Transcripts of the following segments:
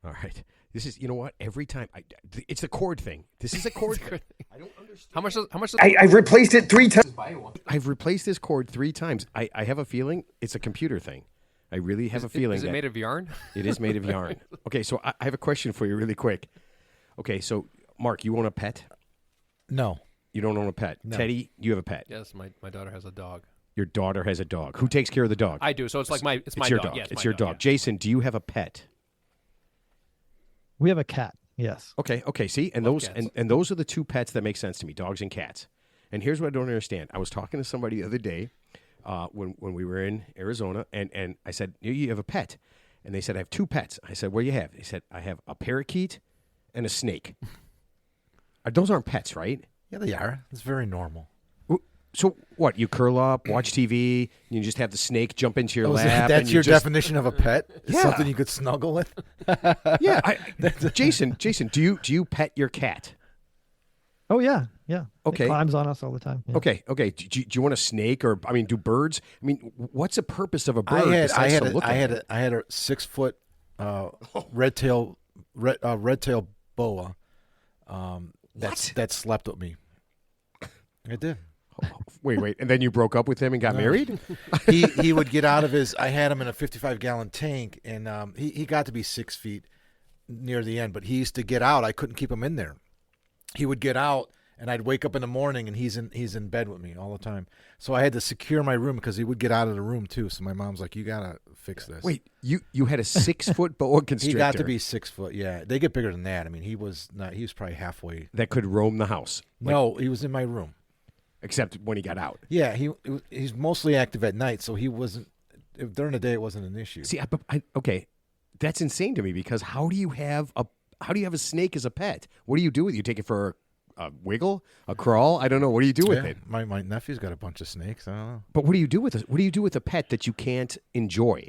All right. This is, you know what? Every time, it's a cord thing. This is a cord thing. I don't understand. How much? I've replaced it 3 times. I've replaced this cord 3 times. I have a feeling it's a computer thing. I really have a feeling. Is it made of yarn? It is made of yarn. Okay, so I have a question for you really quick. Okay, so Mark, you own a pet? No. You don't own a pet. No. Teddy, you have a pet. Yes, my daughter has a dog. Your daughter has a dog. Who takes care of the dog? I do. So it's like my your dog. dog. Yeah, it's my your dog. Yeah. Jason, do you have a pet? We have a cat. Yes. Okay. See, and Love those cats. and those are the 2 pets that make sense to me: dogs and cats. And here's what I don't understand. I was talking to somebody the other day when we were in Arizona, and I said, "You have a pet?" And they said, "I have 2 pets." I said, "What do you have?" They said, "I have a parakeet and a snake." Those aren't pets, right? Yeah, they are. It's very normal. So what? You curl up, watch TV, and you just have the snake jump into your lap. That's and your you just, definition of a pet? Yeah. Something you could snuggle with? Yeah. Jason, do you pet your cat? Oh yeah. Okay. It climbs on us all the time. Yeah. Okay. Do you want a snake, or do birds? I mean, what's the purpose of a bird? I had at a 6-foot red tail boa that slept with me. I did. Wait, and then you broke up with him and got married? He would get out of his. I had him in a 55-gallon tank, and he got to be 6 feet near the end. But he used to get out. I couldn't keep him in there. He would get out, and I'd wake up in the morning, and he's in bed with me all the time. So I had to secure my room because he would get out of the room too. So my mom's like, "You gotta fix this." Wait, you had a 6-foot boa constrictor? He got to be 6 foot. Yeah, they get bigger than that. I mean, he was not. He was probably halfway. That could roam the house. No, he was in my room. Except when he got out. Yeah, he's mostly active at night, so he wasn't. During the day, it wasn't an issue. See, okay, that's insane to me because how do you have a snake as a pet? What do you do with it? You take it for a wiggle, a crawl? I don't know. What do you do with it? My nephew's got a bunch of snakes. I don't know. But what do you do with it? What do you do with a pet that you can't enjoy?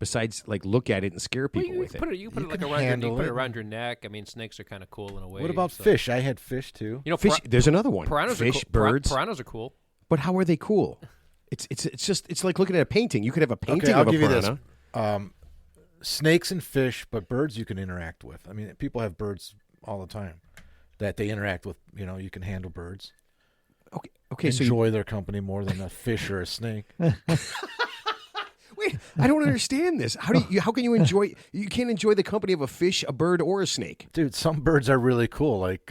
Besides, like, look at it and scare people with it. You put it around your neck. I mean, snakes are kind of cool in a way. What about fish? I had fish too. You know, fish. There's another one. Piranhas Fish, are cool. birds. Piranhas are cool. But how are they cool? It's like looking at a painting. You could have a painting I'll of a give piranha. You this. Snakes and fish, but birds you can interact with. I mean, people have birds all the time that they interact with. You know, you can handle birds. Okay. Enjoy their company more than a fish or a snake. Wait, I don't understand this. How can you enjoy? You can't enjoy the company of a fish, a bird, or a snake. Dude, some birds are really cool, like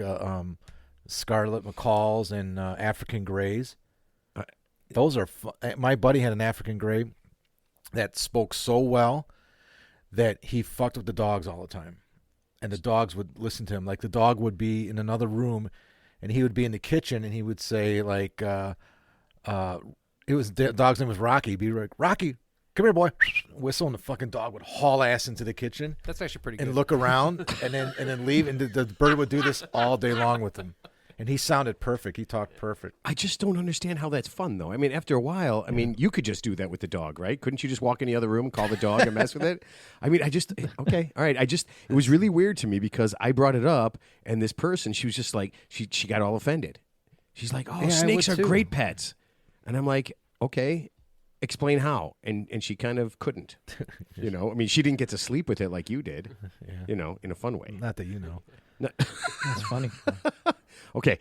scarlet macaws and African grays. Those are fun. My buddy had an African gray that spoke so well that he fucked with the dogs all the time, and the dogs would listen to him. Like the dog would be in another room, and he would be in the kitchen, and he would say like, it was the dog's name was Rocky. He'd be like, "Rocky, come here, boy." Whistle, and the fucking dog would haul ass into the kitchen. That's actually pretty good. And look around, and then leave, and the bird would do this all day long with him. And he sounded perfect. He talked perfect. I just don't understand how that's fun, though. I mean, after a while, you could just do that with the dog, right? Couldn't you just walk in the other room and call the dog and mess with it? I mean, okay, all right. It was really weird to me because I brought it up, and this person, she was just like, she got all offended. She's like, "Oh, snakes are great pets," and I'm like, "Okay, explain how." And she kind of couldn't. You know, I mean, she didn't get to sleep with it like you did. Yeah. You know, in a fun way. Not that you know. No. That's funny. Okay.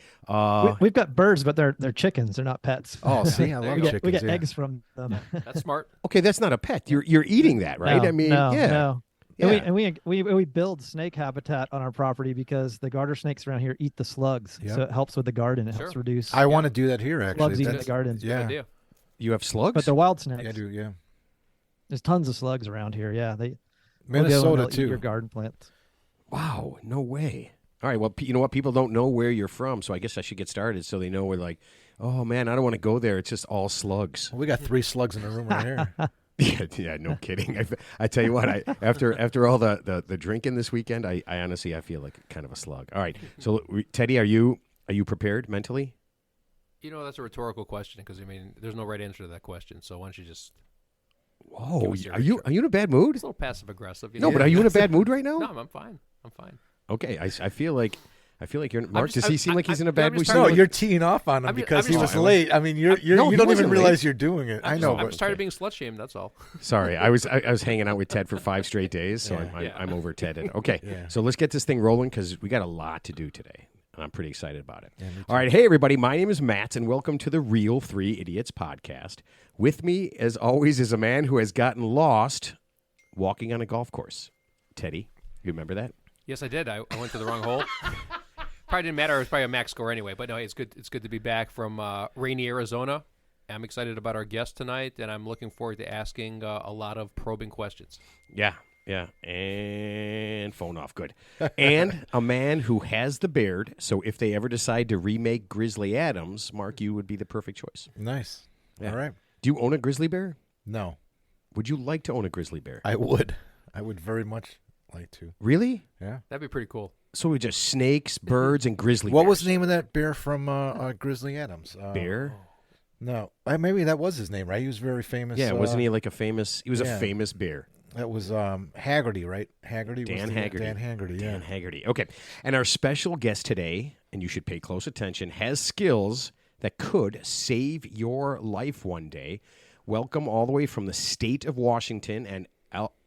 We've got birds, but they're chickens. They're not pets. Oh, see, I love chickens. We get yeah. eggs from them. That's smart. Okay, that's not a pet. You're eating that, right? No, I mean, no, yeah. no. Yeah. And we build snake habitat on our property because the garter snakes around here eat the slugs. Yep. So it helps with the garden. It Sure. helps reduce. I want to do that here, actually. Slugs eating the gardens. Yeah. Good idea. You have slugs? But they're wild snakes. Yeah, I do, yeah. There's tons of slugs around here. Yeah, they'll go Minnesota, and they'll eat too. your garden plants. Wow, no way. All right, well, you know what? People don't know where you're from, so I guess I should get started so they know we're like, oh, man, I don't want to go there. It's just all slugs. We got 3 slugs in the room right here. Yeah, no kidding. I tell you what, after all the drinking this weekend, I honestly, I feel like kind of a slug. All right, so Teddy, are you prepared mentally? You know, that's a rhetorical question because, I mean, there's no right answer to that question. So why don't you just... Whoa, are you in a bad mood? It's a little passive-aggressive. No, but are you in a bad mood right now? No, I'm fine. I'm fine. Okay, I feel like I feel like you're Mark. just- Does he seem like he's in a I'm bad just mood? trying No, to- you're teeing off on him I'm ju- because I'm he just- was late. I mean, No, you he don't even wasn't realize you're doing it. I know. I'm but- just tired of being slut shamed. That's all. Sorry, I was hanging out with Ted for 5 straight days, so Yeah. I'm over Ted. Okay, Yeah. so let's get this thing rolling because we got a lot to do today, and I'm pretty excited about it. Yeah, me too. All right, hey everybody, my name is Matt, and welcome to the Real 3 Idiots podcast. With me, as always, is a man who has gotten lost walking on a golf course. Teddy, you remember that? Yes, I did. I went to the wrong hole. Probably didn't matter. It was probably a max score anyway. But no, it's good. It's good to be back from rainy Arizona. I'm excited about our guest tonight, and I'm looking forward to asking a lot of probing questions. Yeah, and phone off, good. And a man who has the beard, so if they ever decide to remake Grizzly Adams, Mark, you would be the perfect choice. Nice. Yeah. All right. Do you own a grizzly bear? No, Would you like to own a grizzly bear? I would. I would very much like to. Really? Yeah. That'd be pretty cool. So we just snakes, birds, and grizzly What bears. was the name of that bear from Grizzly Adams? Bear? No, maybe that was his name, right? He was very famous. Yeah, wasn't he like a famous? He was yeah. a famous bear. That was Haggerty, right? Haggerty. Dan was Haggerty. Dan Haggerty. Yeah. Dan Haggerty. Okay. And our special guest today, and you should pay close attention, has skills that could save your life one day. Welcome all the way from the state of Washington and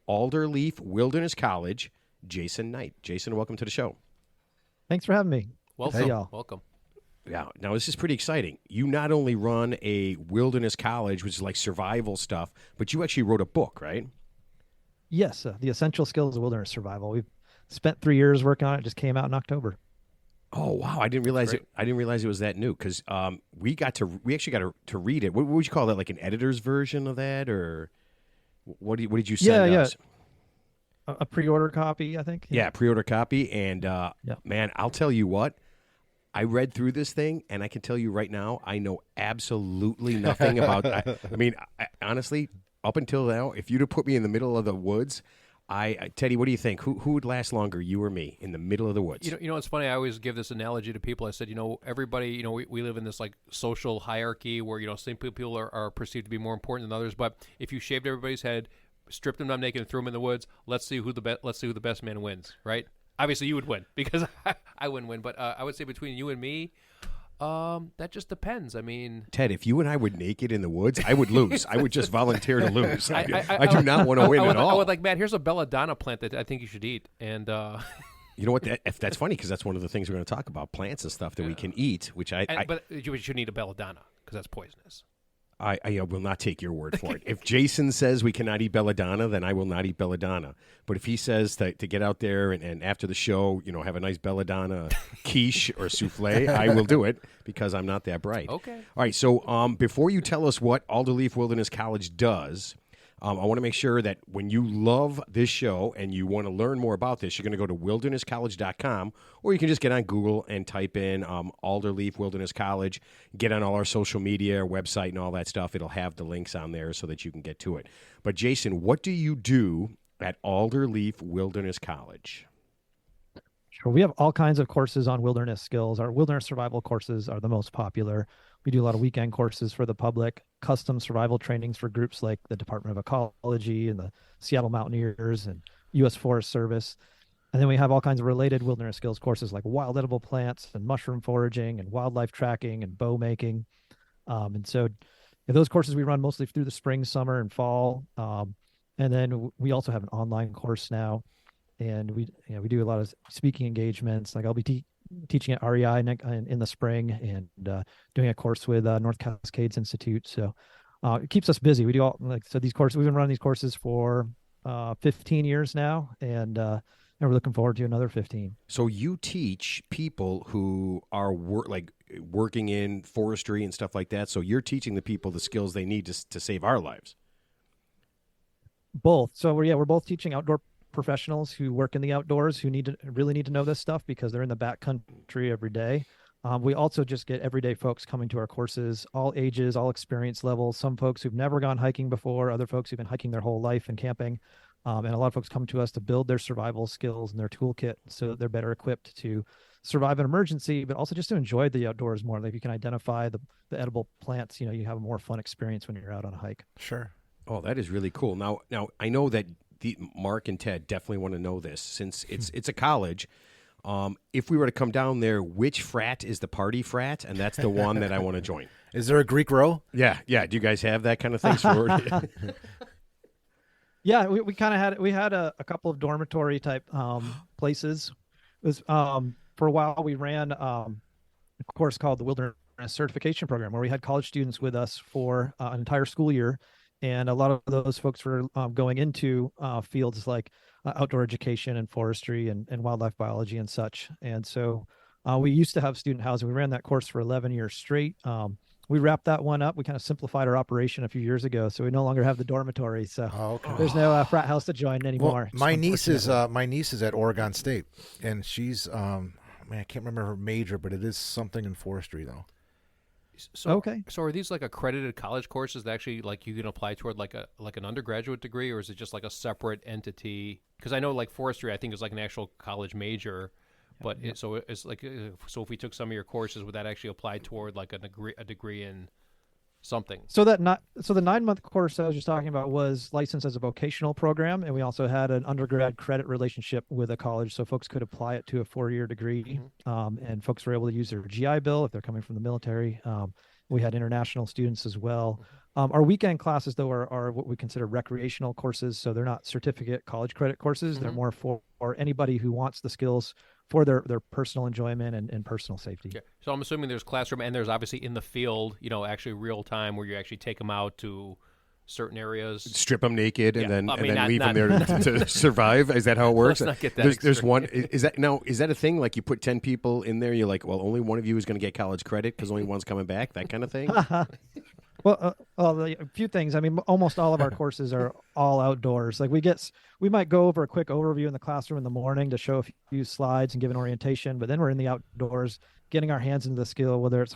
Alderleaf Wilderness College, Jason Knight. Jason, welcome to the show. Thanks for having me. Welcome. y'all. Welcome. Yeah. Now, this is pretty exciting. You not only run a wilderness college, which is like survival stuff, but you actually wrote a book, right? Yes, the Essential Skills of Wilderness Survival. We've spent 3 years working on it. It just came out in October. Oh wow! I didn't realize Great. it. I didn't realize it was that new because we actually got to read it. What would you call that? Like an editor's version of that, or what did you send Yeah. us? A pre-order copy, I think. Yeah, pre-order copy. And Yeah. man, I'll tell you what. I read through this thing, and I can tell you right now, I know absolutely nothing about. I mean, honestly, up until now, if you'd have put me in the middle of the woods, Teddy, what do you think? Who would last longer, you or me, in the middle of the woods? You know, it's funny. I always give this analogy to people. I said, everybody, we live in this like social hierarchy where, some people are perceived to be more important than others. But if you shaved everybody's head, stripped them down naked, and threw them in the woods, let's see who the best man wins, right? Obviously, you would win because I wouldn't win. But I would say between you and me, that just depends. I mean, Ted, if you and I were naked in the woods, I would lose. I would just volunteer to lose. I do not want to win at all. I would like, Matt, here's a belladonna plant that I think you should eat. And You know what? That's funny because that's one of the things we're going to talk about, plants and stuff that we can eat, which but you shouldn't eat a belladonna because that's poisonous. I will not take your word for it. If Jason says we cannot eat belladonna, then I will not eat belladonna. But if he says to get out there and after the show, have a nice belladonna quiche or souffle, I will do it because I'm not that bright. Okay. All right. So before you tell us what Alderleaf Wilderness College does, I want to make sure that when you love this show and you want to learn more about this, you're going to go to wildernesscollege.com, or you can just get on Google and type in Alderleaf Wilderness College, get on all our social media, our website, and all that stuff. It'll have the links on there so that you can get to it. But, Jason, what do you do at Alderleaf Wilderness College? Sure. We have all kinds of courses on wilderness skills. Our wilderness survival courses are the most popular. We do a lot of weekend courses for the public, custom survival trainings for groups like the Department of Ecology and the Seattle Mountaineers and U.S. Forest Service. And then we have all kinds of related wilderness skills courses like wild edible plants and mushroom foraging and wildlife tracking and bow making. And so those courses we run mostly through the spring, summer, and fall. And then we also have an online course now. And we do a lot of speaking engagements. Like I'll be teaching at REI in the spring and doing a course with North Cascades Institute. So it keeps us busy. We do these courses. We've been running these courses for 15 years now, and we're looking forward to another 15. So you teach people who are working in forestry and stuff like that. So you're teaching the people the skills they need to save our lives. Both. So we're both teaching outdoor professionals who work in the outdoors who really need to know this stuff because they're in the backcountry every day. We also just get everyday folks coming to our courses, all ages, all experience levels. Some folks who've never gone hiking before, other folks who've been hiking their whole life and camping. And a lot of folks come to us to build their survival skills and their toolkit so that they're better equipped to survive an emergency, but also just to enjoy the outdoors more. Like if you can identify the edible plants, you have a more fun experience when you're out on a hike. Sure. Oh, that is really cool. Now I know that Mark and Ted definitely want to know this since it's a college. If we were to come down there, which frat is the party frat? And that's the one that I want to join. Is there a Greek row? Yeah. Do you guys have that kind of thing? Yeah, we kind of had a couple of dormitory type places. It was for a while we ran a course called the Wilderness Certification Program, where we had college students with us for an entire school year, and a lot of those folks were going into fields like outdoor education and forestry and wildlife biology and such. And so we used to have student housing. We ran that course for 11 years straight. We wrapped that one up. We kind of simplified our operation a few years ago, so we no longer have the dormitory. So there's no frat house to join anymore. Well, my niece is at Oregon State, and she's I can't remember her major, but it is something in forestry though. So, okay. So are these like accredited college courses that actually like you can apply toward like an undergraduate degree, or is it just like a separate entity? Because I know like forestry, I think is like an actual college major. But so it's like, so if we took some of your courses, would that actually apply toward like a degree in something? So the 9-month course I was just talking about was licensed as a vocational program, and we also had an undergrad credit relationship with a college, so folks could apply it to a 4-year degree, and folks were able to use their GI Bill if they're coming from the military. We had international students as well. Our weekend classes, though, are what we consider recreational courses, so they're not certificate college credit courses. They're more for anybody who wants the skills for their personal enjoyment and personal safety. Okay. So I'm assuming there's classroom, and there's obviously in the field, actually real time where you actually take them out to certain areas, strip them naked, and then leave not, them there to survive. Is that how it works? Let's not get that there's one. Is that a thing? Like you put 10 people in there, you're like, well, only one of you is going to get college credit because only one's coming back. That kind of thing. Well, a few things. I mean, almost all of our courses are all outdoors. Like we might go over a quick overview in the classroom in the morning to show a few slides and give an orientation, but then we're in the outdoors getting our hands into the skill, whether it's,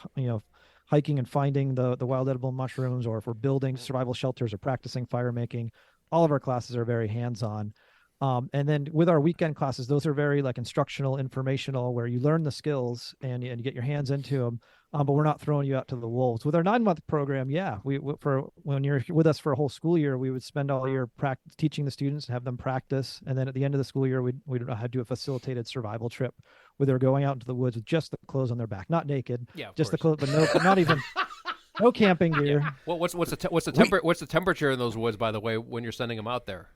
hiking and finding the wild edible mushrooms, or if we're building survival shelters or practicing fire making. All of our classes are very hands-on. And then with our weekend classes, those are very like instructional, informational, where you learn the skills and you get your hands into them. But we're not throwing you out to the wolves. With our 9-month program, for when you're with us for a whole school year, we would spend all year teaching the students, have them practice, and then at the end of the school year, we'd do a facilitated survival trip where they're going out into the woods with just the clothes on their back, not naked, just the clothes, but not even no camping gear. Yeah. Well, what's the temperature in those woods, by the way, when you're sending them out there?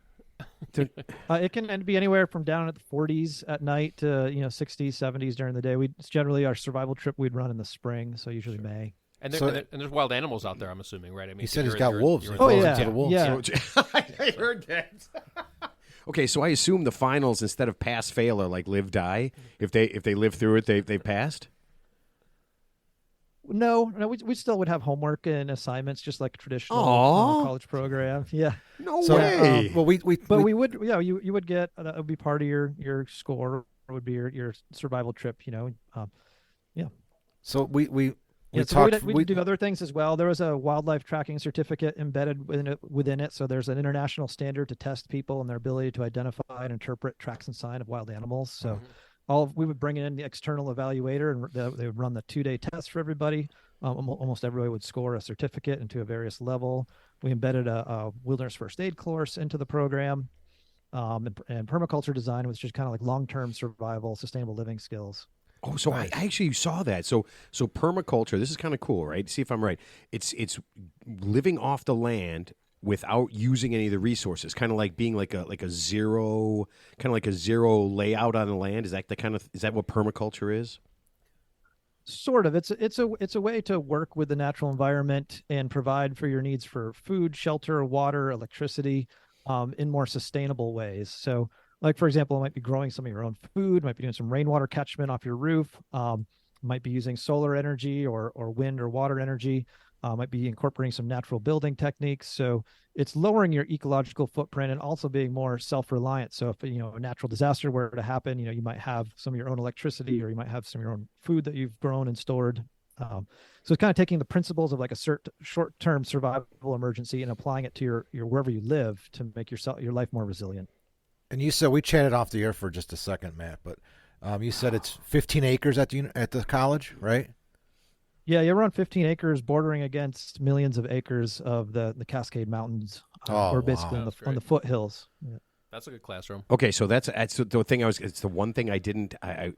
It can be anywhere from down at the 40s at night to 60s, 70s during the day. It's generally our survival trip we'd run in the spring, so usually May. And there's wild animals out there, I'm assuming, right? I mean, he said he's got wolves. Oh yeah, the wolves. Yeah. I heard that. Okay, so I assume the finals instead of pass fail are like live die. If they live through it, they passed. No, we still would have homework and assignments, just like a traditional college program. Yeah. No way. Well, we would, you would get that would be part of your score. Would be your survival trip. Yeah. So we do other things as well. There was a wildlife tracking certificate embedded within it. So there's an international standard to test people and their ability to identify and interpret tracks and sign of wild animals. So. We would bring in the external evaluator, and they would run the 2-day test for everybody. Almost everybody would score a certificate into a various level. We embedded a wilderness first aid course into the program, and permaculture design, which is kind of like long-term survival, sustainable living skills. Oh, so I actually saw that. So permaculture, this is kind of cool, right? See if I'm right. It's living off the land without using any of the resources, kind of like being like a zero layout on the land. Is that what permaculture is? Sort of. It's a way to work with the natural environment and provide for your needs for food, shelter, water, electricity, in more sustainable ways. So, like for example, it might be growing some of your own food, might be doing some rainwater catchment off your roof, might be using solar energy or wind or water energy. Might be incorporating some natural building techniques. So it's lowering your ecological footprint and also being more self-reliant. So if a natural disaster were to happen, you might have some of your own electricity, or you might have some of your own food that you've grown and stored. So it's kind of taking the principles of like a short-term survival emergency and applying it to your wherever you live to make your life more resilient. And you said, we chatted off the air for just a second, Matt, but you said it's 15 acres at the college, right? Yeah, you're around 15 acres, bordering against millions of acres of the Cascade Mountains. We're basically on the foothills. Yeah. That's a good classroom. Okay, so that's the thing it's the one thing I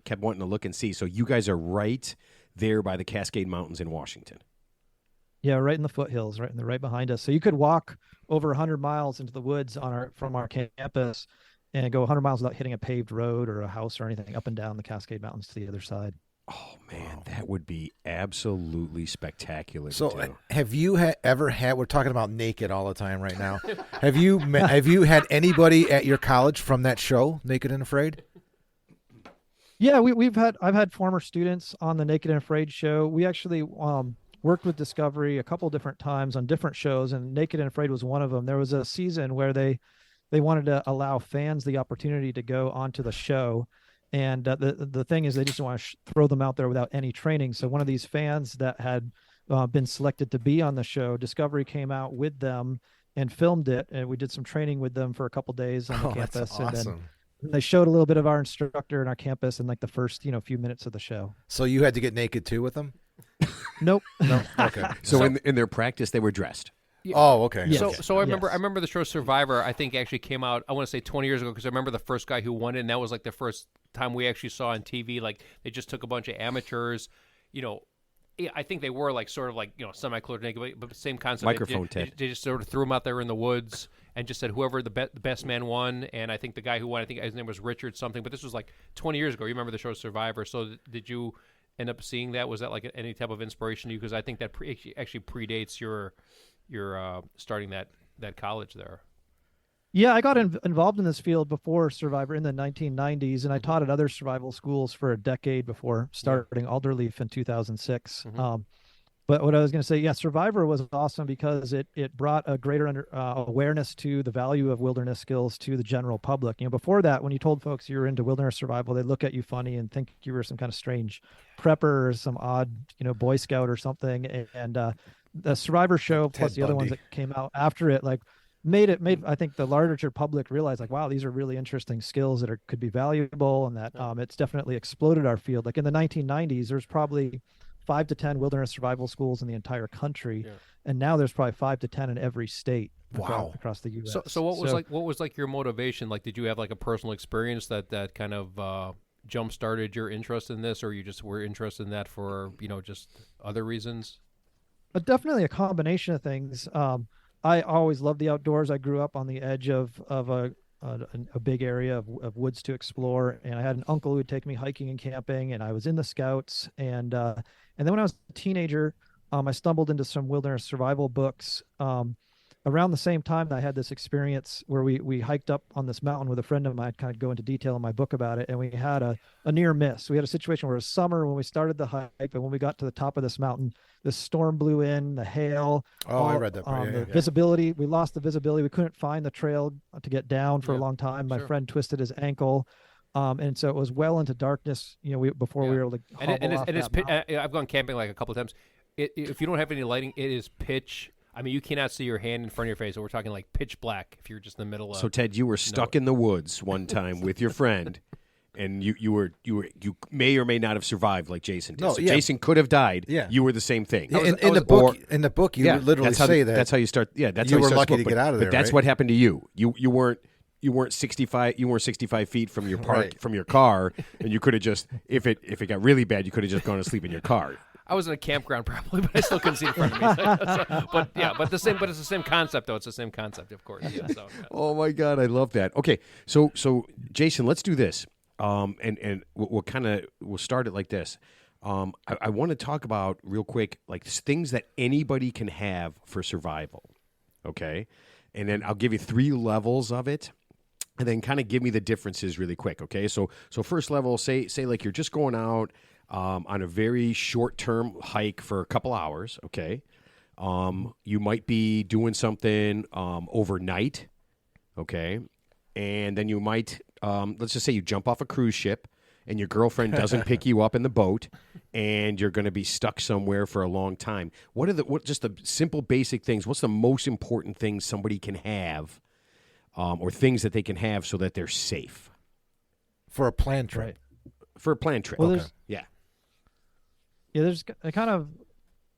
kept wanting to look and see. So you guys are right there by the Cascade Mountains in Washington. Yeah, right in the foothills, right behind us. So you could walk over 100 miles into the woods from our campus and go 100 miles without hitting a paved road or a house or anything up and down the Cascade Mountains to the other side. Oh man, that would be absolutely spectacular. So, have you ever had? We're talking about naked all the time right now. Have you had anybody at your college from that show, Naked and Afraid? Yeah, I've had former students on the Naked and Afraid show. We actually worked with Discovery a couple different times on different shows, and Naked and Afraid was one of them. There was a season where they wanted to allow fans the opportunity to go onto the show. And the thing is, they just want to throw them out there without any training. So one of these fans that had been selected to be on the show, Discovery came out with them and filmed it. And we did some training with them for a couple days on the campus. That's awesome. And then they showed a little bit of our instructor in our campus in like the first, few minutes of the show. So you had to get naked too with them? Nope. No. Okay. So in their practice, they were dressed. Yeah. Oh, okay. Yes. So I remember Yes. I remember the show Survivor. I think actually came out. I want to say 20 years ago because I remember the first guy who won it, and that was like the first time we actually saw on TV. Like they just took a bunch of amateurs. I think they were like sort of like semi-clothed naked, but the same concept. Microphone Ted. They just sort of threw them out there in the woods and just said whoever the best man won. And I think the guy who won, I think his name was Richard something. But this was like 20 years ago. You remember the show Survivor? So did you end up seeing that? Was that like any type of inspiration to you? Because I think that actually predates your starting that college there. Yeah, I got involved in this field before Survivor in the 1990s, and I taught at other survival schools for a decade before starting Alderleaf in 2006. Mm-hmm. But what I was going to say, yeah, Survivor was awesome because it brought a greater awareness to the value of wilderness skills to the general public. Before that, when you told folks you were into wilderness survival, they'd look at you funny and think you were some kind of strange prepper or some odd, Boy Scout or something. And the Survivor show plus the other ones that came out after it, like made I think the larger public realize like, wow, these are really interesting skills that could be valuable, and that it's definitely exploded our field. Like in the 1990s, there's probably 5 to 10 wilderness survival schools in the entire country, and now there's probably 5 to 10 in every state. Wow. across the U.S. So what was like your motivation? Like, did you have like a personal experience that kind of jump started your interest in this, or you just were interested in that for just other reasons? But definitely a combination of things. I always loved the outdoors. I grew up on the edge of a big area of woods to explore, and I had an uncle who would take me hiking and camping, and I was in the Scouts, and then when I was a teenager, I stumbled into some wilderness survival books. Around the same time, I had this experience where we hiked up on this mountain with a friend of mine. Kind of go into detail in my book about it, and we had a near miss. We had a situation where it was summer when we started the hike, but when we got to the top of this mountain, the storm blew in, the hail. I read that. Visibility, we lost the visibility. We couldn't find the trail to get down for a long time. My friend twisted his ankle. And so it was well into darkness, before we were able to I've gone camping like a couple of times. If you don't have any lighting, it is pitch. I mean, you cannot see your hand in front of your face. So we're talking like pitch black if you're just in the middle of. So Ted, you were stuck in the woods one time with your friend, and you may or may not have survived like Jason did. Jason could have died. Yeah. You were the same thing. In the book, you literally say that. That's how you start. Yeah, that's you how were you start lucky to get out of there. But that's what happened to you. You weren't 65. You weren't 65 feet from your from your car, and you could have just if it got really bad, you could have just gone to sleep in your car. I was in a campground probably, but I still couldn't see in front of me. But it's the same concept though. It's the same concept, of course. Yeah, Oh my God, I love that. Okay, so Jason, let's do this. And we'll start it like this. I want to talk about real quick, like things that anybody can have for survival. Okay, and then I'll give you 3 levels of it. And then kind of give me the differences really quick, okay? So first level, say like you're just going out on a very short-term hike for a couple hours, okay? You might be doing something overnight, okay? And then you might, let's just say you jump off a cruise ship and your girlfriend doesn't pick you up in the boat and you're going to be stuck somewhere for a long time. What just the simple basic things? What's the most important things somebody can have or things that they can have so that they're safe? For a planned trip. For a planned trip. Well, okay. Yeah, there's a kind of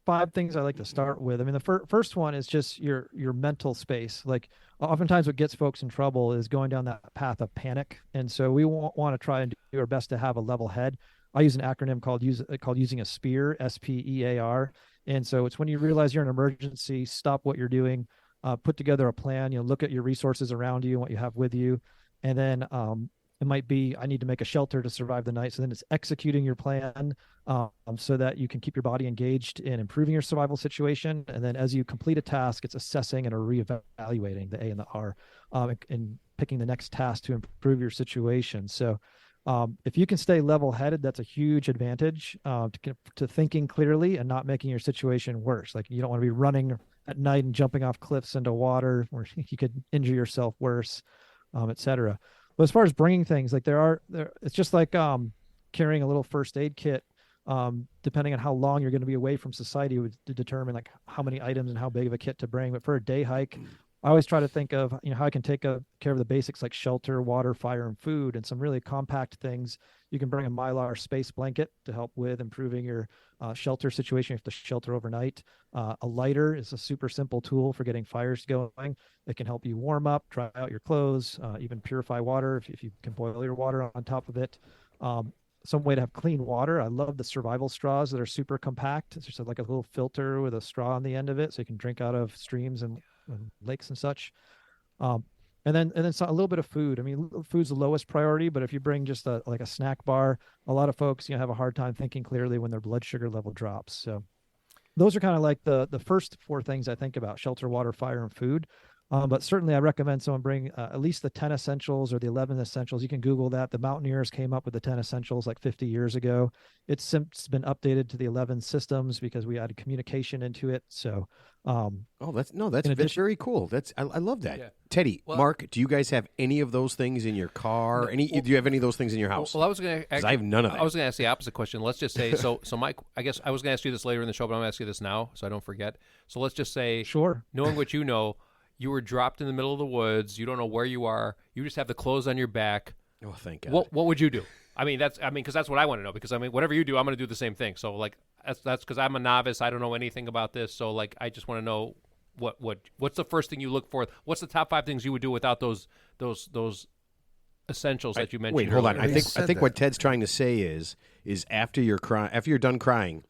5 things I like to start with. I mean, the first one is just your mental space. Like oftentimes what gets folks in trouble is going down that path of panic. And so we want to try and do our best to have a level head. I use an acronym called using a SPEAR, SPEAR. And so it's when you realize you're in an emergency, stop what you're doing, put together a plan, look at your resources around you and what you have with you. And then it might be, I need to make a shelter to survive the night. So then it's executing your plan so that you can keep your body engaged in improving your survival situation. And then as you complete a task, it's assessing and reevaluating, the A and the R, and picking the next task to improve your situation. So if you can stay level-headed, that's a huge advantage to thinking clearly and not making your situation worse. Like you don't want to be running at night and jumping off cliffs into water where you could injure yourself worse, et cetera. But as far as bringing things, like it's just like carrying a little first aid kit. Depending on how long you're going to be away from society would determine like how many items and how big of a kit to bring. But for a day hike, I always try to think of how I can take care of the basics like shelter, water, fire, and food, and some really compact things. You can bring a Mylar space blanket to help with improving your shelter situation. You have to shelter overnight. A lighter is a super simple tool for getting fires going. It can help you warm up, dry out your clothes, even purify water if you can boil your water on top of it. Some way to have clean water. I love the survival straws that are super compact. It's just like a little filter with a straw on the end of it, so you can drink out of streams and lakes and such. And then a little bit of food. I mean, food's the lowest priority, but if you bring just like a snack bar, a lot of folks have a hard time thinking clearly when their blood sugar level drops. So those are kind of like the first 4 things I think about: shelter, water, fire, and food. But certainly I recommend someone bring at least the 10 essentials or the 11 essentials. You can Google that. The Mountaineers came up with the 10 essentials like 50 years ago. It's since been updated to the 11 systems because we added communication into it. So, that's very cool. I love that. Yeah. Teddy, Well, Mark, do you guys have any of those things in your car? Do you have any of those things in your house? Well, I was going to. I have none of that. I was going to ask the opposite question. Let's just say, so Mike, I guess I was going to ask you this later in the show, but I'm going to ask you this now so I don't forget. So let's just say, sure. Knowing what you know, you were dropped in the middle of the woods. You don't know where you are. You just have the clothes on your back. Oh, thank God. What would you do? Because that's what I want to know. Because whatever you do, I'm going to do the same thing. So like that's because I'm a novice. I don't know anything about this. So like I just want to know what's the first thing you look for? What's the top 5 things you would do without those essentials that you mentioned? Wait, hold on. earlier? I think what Ted's trying to say is after you're done crying.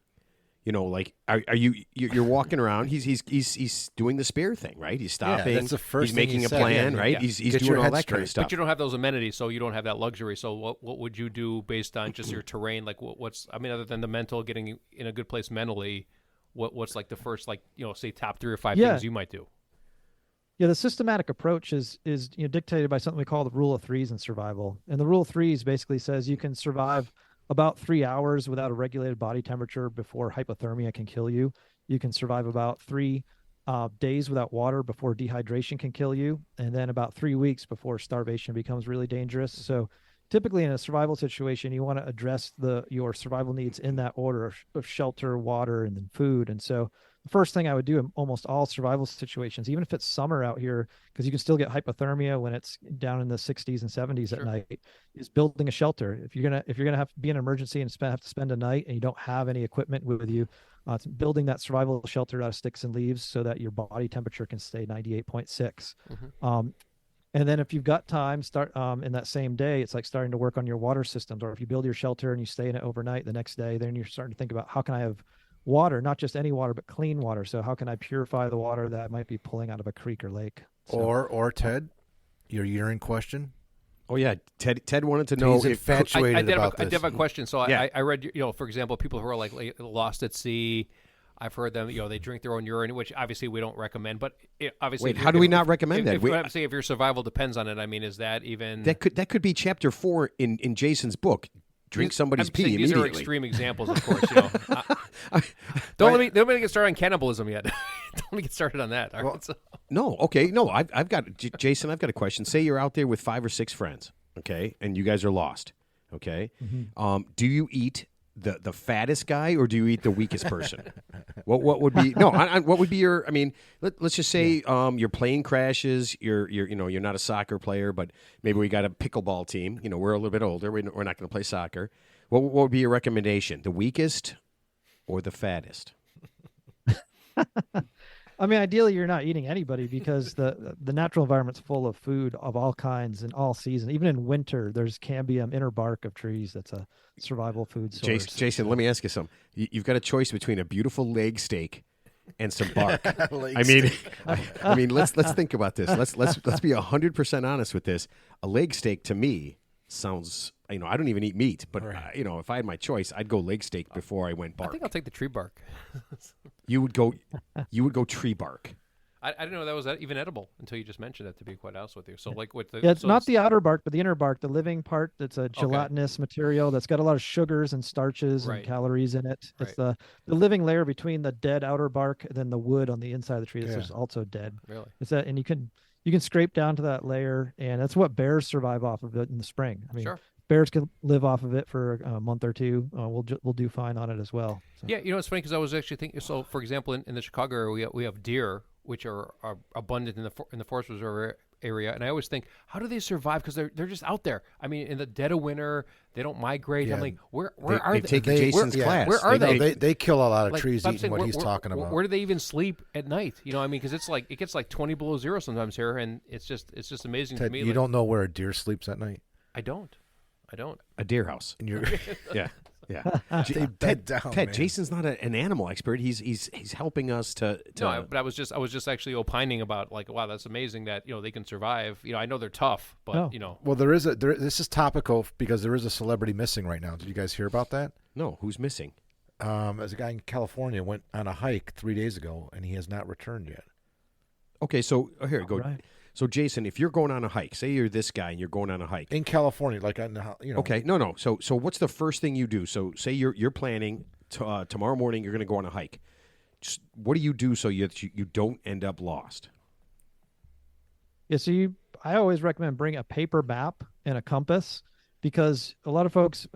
Like are you're walking around? He's doing the spear thing, right? He's stopping. Yeah, that's the first he's thing making he a said. plan, Yeah, right? yeah. He's Get doing your all head that kind of straight. stuff. But you don't have those amenities, so you don't have that luxury. So what would you do based on just your terrain? Like other than the mental, getting in a good place mentally, what's like the first say top 3 or 5 things you might do? Yeah, the systematic approach is dictated by something we call the rule of 3s in survival. And the rule of 3s basically says you can survive about 3 hours without a regulated body temperature before hypothermia can kill you. You can survive about 3 days without water before dehydration can kill you, and then about 3 weeks before starvation becomes really dangerous. So typically in a survival situation, you want to address your survival needs in that order of shelter, water, and then food. And so the first thing I would do in almost all survival situations, even if it's summer out here, because you can still get hypothermia when it's down in the 60s and 70s at night, is building a shelter. If you're gonna have to be in an emergency and have to spend a night and you don't have any equipment with you, it's building that survival shelter out of sticks and leaves so that your body temperature can stay 98.6. And then if you've got time, start in that same day, it's like starting to work on your water systems. Or if you build your shelter and you stay in it overnight, the next day, then you're starting to think about how can I have water, not just any water, but clean water. So how can I purify the water that I might be pulling out of a creek or lake? So, or Ted, your urine question. Oh yeah, Ted wanted to know He's if infatuated I did about have this. a question. So Yeah. I read, for example, people who are like lost at sea. I've heard them, they drink their own urine, which obviously we don't recommend. But obviously, Wait, how do we not recommend that? I'm saying if your survival depends on it, is that even that could be chapter 4 in Jason's book. Drink somebody's I'm pee saying immediately. These are extreme exables, of course. Don't let me get started on cannibalism yet. Don't let me get started on that. All right, so. No, okay, no. I've got Jason. I've got a question. Say you're out there with 5 or 6 friends, okay, and you guys are lost, okay. Do you eat the fattest guy or do you eat the weakest person? What would be what would be your? Let's just say your plane crashes. You're not a soccer player, but maybe we got a pickleball team. We're a little bit older. We're not going to play soccer. What would be your recommendation? The weakest or the fattest? I mean, ideally, you're not eating anybody because the natural environment's full of food of all kinds in all seasons. Even in winter, there's cambium, inner bark of trees. That's a survival food source. Jason, let me ask you something. You've got a choice between a beautiful leg steak and some bark. I mean, let's think about this. Let's be 100% honest with this. A leg steak to me sounds. I don't even eat meat, but if I had my choice, I'd go leg steak before I went bark. I think I'll take the tree bark. You would go tree bark. I didn't know that was even edible until you just mentioned it, to be quite honest with you. So like with the it's not the outer bark, but the inner bark, the living part that's a gelatinous material that's got a lot of sugars and starches and calories in it. It's the living layer between the dead outer bark and then the wood on the inside of the tree that's also dead. Really? It's that, and you can scrape down to that layer, and that's what bears survive off of it in the spring. I mean, bears can live off of it for a month or two. We'll do fine on it as well. So. Yeah, it's funny because I was actually thinking. So, for example, in the Chicago area, we have deer, which are abundant in the forest reserve area, and I always think, how do they survive? Because they're just out there. I mean, in the dead of winter, they don't migrate. Yeah. I'm like, where are they? They've taken Jason's class. Where are they? They kill a lot of trees eating what he's talking about. Where do they even sleep at night? I mean, because it gets like 20 below zero sometimes here, and it's just amazing Ted, to me. You don't know where a deer sleeps at night? I don't. A deer house. Yeah. Ted, man. Jason's not an animal expert. He's helping us to. No, but I was just actually opining about like, wow, that's amazing that they can survive. I know they're tough, but Well, this is topical because there is a celebrity missing right now. Did you guys hear about that? No, who's missing? There's a guy in California went on a hike 3 days ago and he has not returned yet. Okay, so here go. Right. So, Jason, if you're going on a hike, say you're this guy and you're going on a hike in California, Okay, no. So, what's the first thing you do? So, say you're planning tomorrow morning. You're going to go on a hike. Just, what do you do so you don't end up lost? Yeah, so I always recommend bring a paper map and a compass because a lot of folks,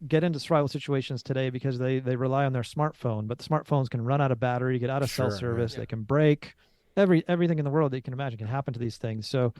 get into survival situations today because they rely on their smartphone, but the smartphones can run out of battery, get out of cell service, they can break. Everything in the world that you can imagine can happen to these things. So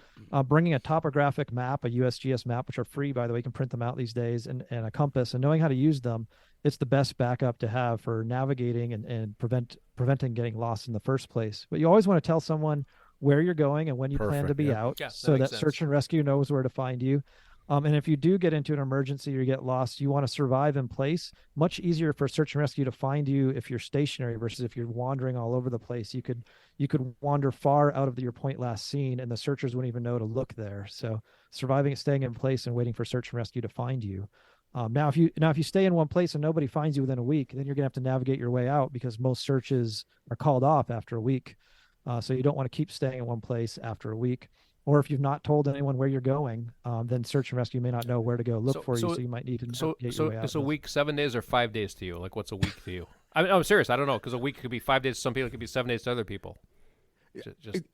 bringing a topographic map, a USGS map, which are free, by the way, you can print them out these days, and a compass, and knowing how to use them, it's the best backup to have for navigating and preventing getting lost in the first place. But you always want to tell someone where you're going and when you plan to be out so that search and rescue knows where to find you. And if you do get into an emergency or you get lost, you want to survive in place. Much easier for search and rescue to find you if you're stationary versus if you're wandering all over the place. You could wander far out of your point last seen, and the searchers wouldn't even know to look there. So surviving, staying in place, and waiting for search and rescue to find you. Now, if you stay in one place and nobody finds you within a week, then you're gonna have to navigate your way out because most searches are called off after a week. So you don't want to keep staying in one place after a week. Or if you've not told anyone where you're going, then search and rescue may not know where to go look for you, so you might need to navigate your way out. So a week, 7 days, or 5 days to you? Like, what's a week to you? I'm serious. I don't know, because a week could be 5 days to some people. It could be 7 days to other people.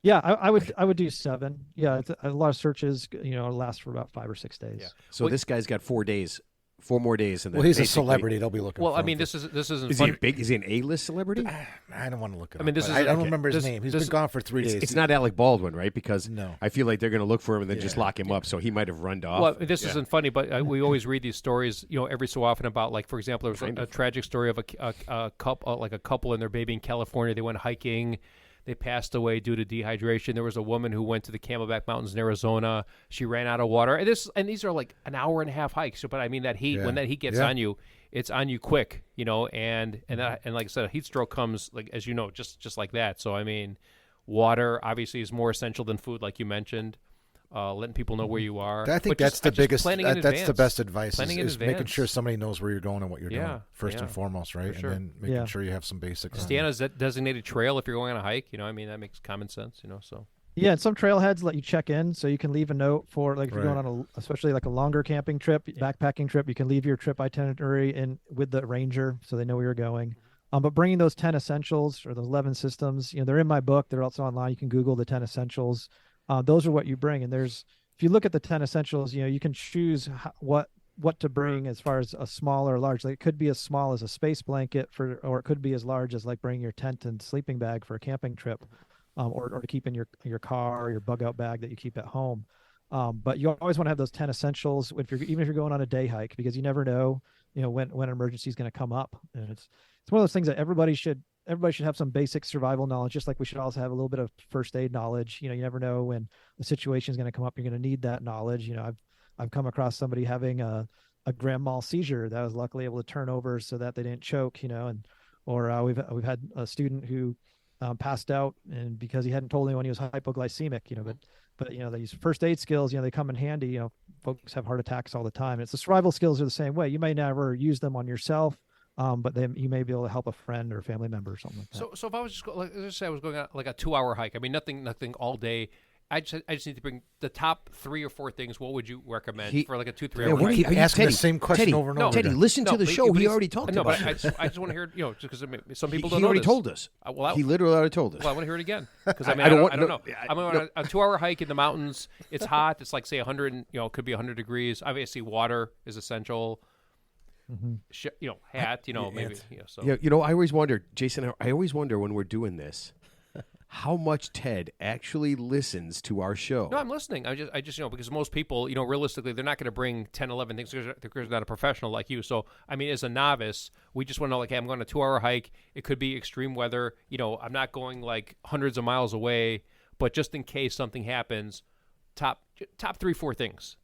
I would do 7. Yeah, a lot of searches, last for about 5 or 6 days. Yeah. So this guy's got 4 days. 4 more days, and then he's a celebrity. They'll be looking. Well, for I mean, him this isn't. Is fun. he big? Is he an A-list celebrity? I don't want to look it up. I mean, I don't remember his name. He's been gone for 3 days. It's not Alec Baldwin, right? Because no. I feel like they're going to look for him and then just lock him up. So he might have run off. Well, this isn't funny, but we always read these stories, every so often about, like, for example, there was a tragic story of a couple and their baby in California. They went hiking. They passed away due to dehydration. There was a woman who went to the Camelback Mountains in Arizona. She ran out of water. And these are like an hour and a half hikes. But I mean, that heat, when that heat gets on you, it's on you quick, and like I said, a heat stroke comes, like, as you know, just like that. So I mean, water obviously is more essential than food, like you mentioned. Letting people know where you are. I think that's the biggest. That's the best advice. Planning is making sure somebody knows where you're going and what you're doing first and foremost, right? Sure. And then making sure you have some basics. Stay on a designated trail if you're going on a hike. I mean, that makes common sense. So. Yeah, and some trailheads let you check in, so you can leave a note for, like, if you're going on especially like a longer camping trip, backpacking trip, you can leave your trip itinerary in with the ranger, so they know where you're going. But bringing those 10 essentials or those 11 systems, they're in my book. They're also online. You can Google the 10 essentials. Those are what you bring. And if you look at the 10 essentials, you can choose what to bring as far as a small or large. Like, it could be as small as a space blanket or it could be as large as like bringing your tent and sleeping bag for a camping trip, or to keep in your car or your bug out bag that you keep at home. But you always want to have those 10 essentials even if you're going on a day hike, because you never know, when an emergency is going to come up. And it's one of those things that everybody should everybody should have some basic survival knowledge, just like we should also have a little bit of first aid knowledge. You never know when the situation is going to come up. You're going to need that knowledge. I've come across somebody having a grand mal seizure that was luckily able to turn over so that they didn't choke, or we've had a student who passed out, and because he hadn't told anyone he was hypoglycemic, but these first aid skills, they come in handy. Folks have heart attacks all the time. It's the survival skills are the same way. You may never use them on yourself, but then you may be able to help a friend or family member or something like that. So if I was let's say I was going on like a 2-hour hike. I mean, nothing all day. I just need to bring the top 3 or 4 things. What would you recommend for like a 2-3 hour hike? Keep asking the same question over and over. Teddy, again. listen to the show. He already talked about it. No, but I just want to hear just because some people don't He know already this. told us. He literally already told us. Well, I want to hear it again because I don't know. I'm on a 2-hour hike in the mountains. It's hot. It's like say 100. It could be 100 degrees. Obviously, water is essential. Mm-hmm. Hat. Maybe. So. Yeah, I always wonder, Jason. I always wonder when we're doing this, how much Ted actually listens to our show. No, I'm listening. I just because most people, realistically, they're not going to bring 10, 11 things because they're not a professional like you. So, I mean, as a novice, we just want to know, like, hey, I'm going on a 2-hour hike. It could be extreme weather. I'm not going like hundreds of miles away, but just in case something happens, top 3, 4 things.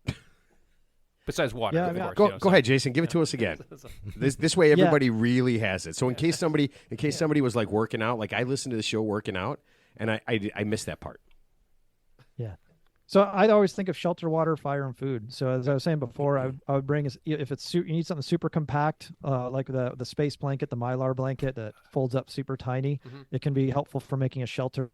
Besides water, of course. Go ahead, Jason. Give it to us again. This way, everybody really has it. So in case somebody was like working out, like I listened to the show working out, and I missed that part. Yeah. So I always think of shelter, water, fire, and food. So as I was saying before, I would bring, if you need something super compact, like the space blanket, the Mylar blanket that folds up super tiny. Mm-hmm. It can be helpful for making a shelter.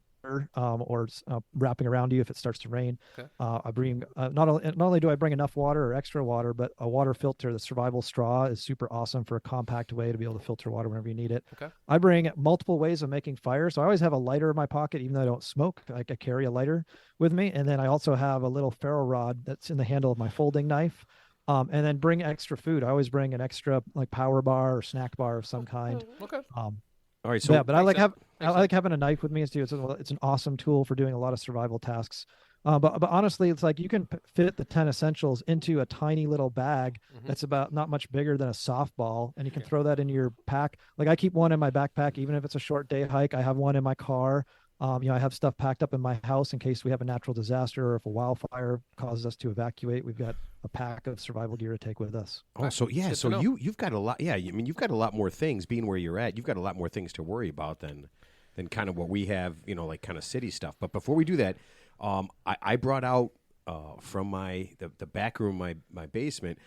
Or wrapping around you if it starts to rain. Okay. I bring not only do I bring enough water or extra water, but a water filter. The survival straw is super awesome for a compact way to be able to filter water whenever you need it. Okay. I bring multiple ways of making fire, so I always have a lighter in my pocket, even though I don't smoke. I carry a lighter with me, and then I also have a little ferro rod that's in the handle of my folding knife. And then bring extra food. I always bring an extra like power bar or snack bar of some kind. Okay. All right, so but I like having a knife with me too. It's an awesome tool for doing a lot of survival tasks. But honestly, it's like you can fit the 10 essentials into a tiny little bag that's about not much bigger than a softball, and you can throw that in your pack. Like I keep one in my backpack, even if it's a short day hike. I have one in my car. I have stuff packed up in my house in case we have a natural disaster or if a wildfire causes us to evacuate. We've got a pack of survival gear to take with us. Oh, so you've got a lot. Yeah, I mean, you've got a lot more things. Being where you're at, you've got a lot more things to worry about than kind of what we have. Like kind of city stuff. But before we do that, I brought out from the back room, my basement.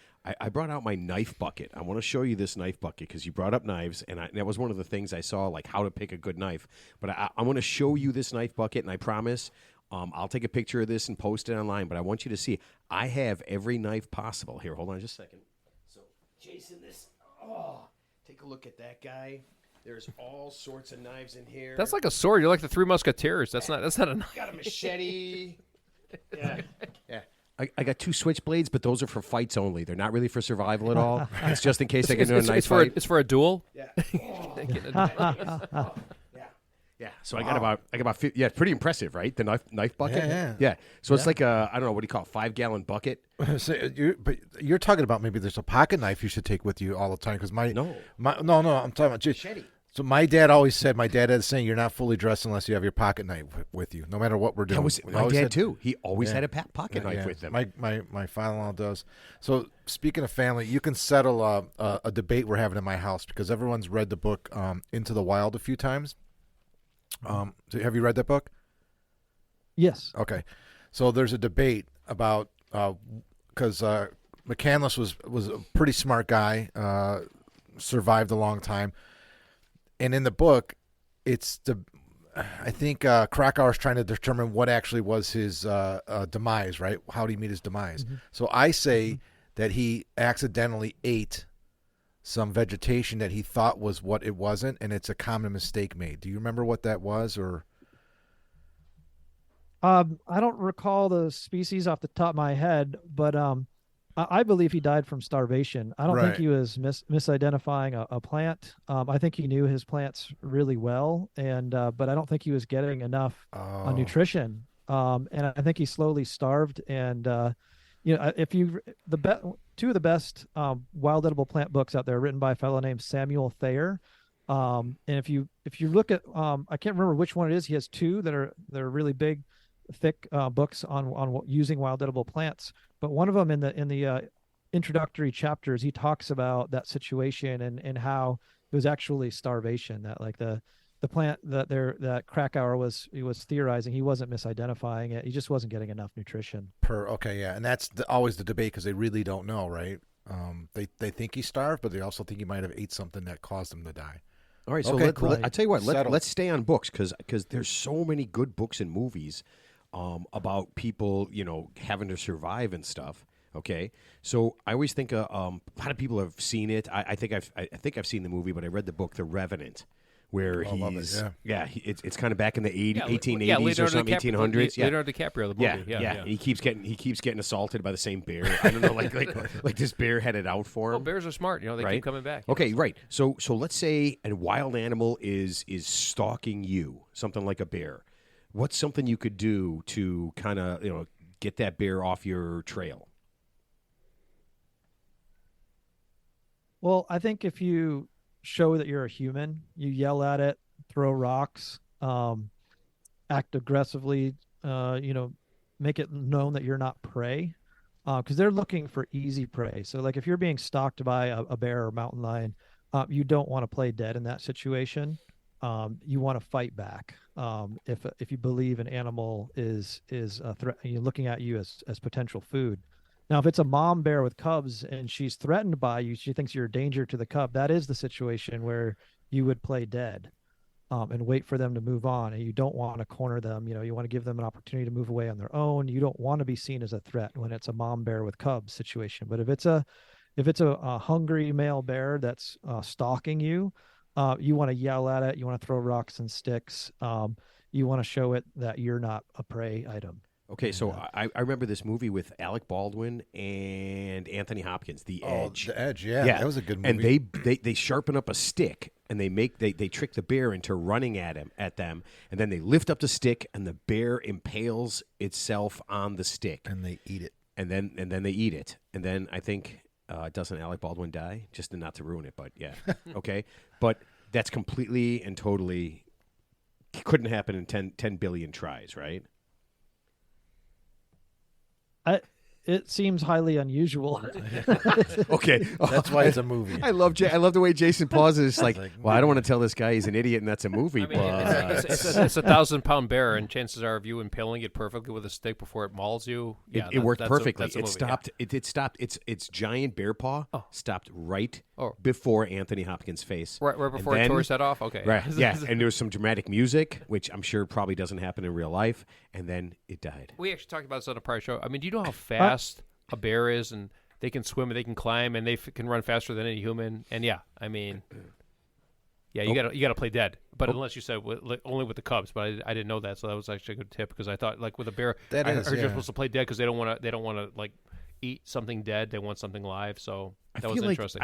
I brought out my knife bucket. I want to show you this knife bucket because you brought up knives, and that was one of the things I saw, like how to pick a good knife. But I want to show you this knife bucket, and I promise I'll take a picture of this and post it online. But I want you to see I have every knife possible. Here, hold on just a second. So, Jason, take a look at that guy. There's all sorts of knives in here. That's like a sword. You're like the Three Musketeers. That's not a knife. Got a machete. Yeah. I got 2 switchblades, but those are for fights only. They're not really for survival at all. It's just in case I get into a knife fight. It's for a duel. Yeah. Yeah. So I got about 50, pretty impressive, right? The knife bucket. Yeah. So it's like I don't know, what do you call it, 5-gallon bucket. So you're talking about maybe there's a pocket knife you should take with you all the time because no, I'm talking about machete. So my dad always said, my dad had the saying, you're not fully dressed unless you have your pocket knife with you, no matter what we're doing. My dad, too. He always had a pocket knife with him. My father-in-law does. So speaking of family, you can settle a debate we're having in my house because everyone's read the book Into the Wild a few times. So have you read that book? Yes. Okay. So there's a debate about, because McCandless was a pretty smart guy, survived a long time. And in the book, I think Krakauer's trying to determine what actually was his demise, right? How did he meet his demise? Mm-hmm. So I say that he accidentally ate some vegetation that he thought was what it wasn't, and it's a common mistake made. Do you remember what that was? Or I don't recall the species off the top of my head, but I believe he died from starvation. I don't think he was misidentifying a plant. I think he knew his plants really well, but I don't think he was getting enough nutrition. And I think he slowly starved. And two of the best wild edible plant books out there, written by a fellow named Samuel Thayer. And if you look at I can't remember which one it is. He has two that are really big, thick books on using wild edible plants. But one of them in the introductory chapters, he talks about that situation and how it was actually starvation, that like the plant that Krakauer was theorizing, he wasn't misidentifying it. He just wasn't getting enough nutrition. Okay, yeah, and that's always the debate because they really don't know, right? They think he starved, but they also think he might have ate something that caused him to die. All right, so Okay, I tell you what, Settled. let's stay on books because there's so many good books and movies about people, having to survive and stuff. Okay, so I always think a lot of people have seen it. I think I've seen the movie, but I read the book, The Revenant, where he's it's kind of back in the 1880s or something, 1800s. Yeah, Leonardo DiCaprio, the movie. Yeah. He keeps getting assaulted by the same bear. I don't know, like this bear had it out for him. Well, bears are smart. They right? keep coming back. Okay, right. So let's say a wild animal is stalking you, something like a bear. What's something you could do to kind of get that bear off your trail? Well, I think if you show that you're a human, you yell at it, throw rocks, act aggressively, make it known that you're not prey, because they're looking for easy prey. So like if you're being stalked by a bear or mountain lion, you don't want to play dead in that situation. You want to fight back. If you believe an animal is a threat, looking at you as potential food. Now, if it's a mom bear with cubs and she's threatened by you, she thinks you're a danger to the cub. That is the situation where you would play dead, and wait for them to move on. And you don't want to corner them. You want to give them an opportunity to move away on their own. You don't want to be seen as a threat when it's a mom bear with cubs situation. But if it's a hungry male bear that's stalking you, you want to yell at it. You want to throw rocks and sticks. You want to show it that you're not a prey item. Okay, so I remember this movie with Alec Baldwin and Anthony Hopkins, The Edge. The Edge, yeah, that was a good movie. And they sharpen up a stick and they trick the bear into running at them, and then they lift up the stick and the bear impales itself on the stick, and they eat it, and then they eat it, and then I think doesn't Alec Baldwin die? Just not to ruin it, but yeah, okay, but that's completely and totally couldn't happen in 10 billion tries, right? It seems highly unusual. Okay, that's why it's a movie. I love the way Jason pauses. Like, well, I don't want to tell this guy he's an idiot and that's a movie. I mean, but it's a 1,000-pound bear, and chances are of you impaling it perfectly with a stick before it mauls you. Yeah, it worked perfectly. That's a movie, stopped. Yeah. It stopped. Its giant bear paw stopped right Oh. before Anthony Hopkins' face. Right before it tore his head off. Okay. Right. Yeah, and there was some dramatic music, which I'm sure probably doesn't happen in real life, and then it died. We actually talked about this on a prior show. I mean, do you know how fast a bear is, and they can swim, and they can climb, and they can run faster than any human? And yeah, I mean, yeah, you gotta play dead. But unless you said only with the cubs, but I didn't know that, so that was actually a good tip because I thought like with a bear, I heard you're supposed to play dead because they don't want to like eat something dead. They want something live. So that was interesting.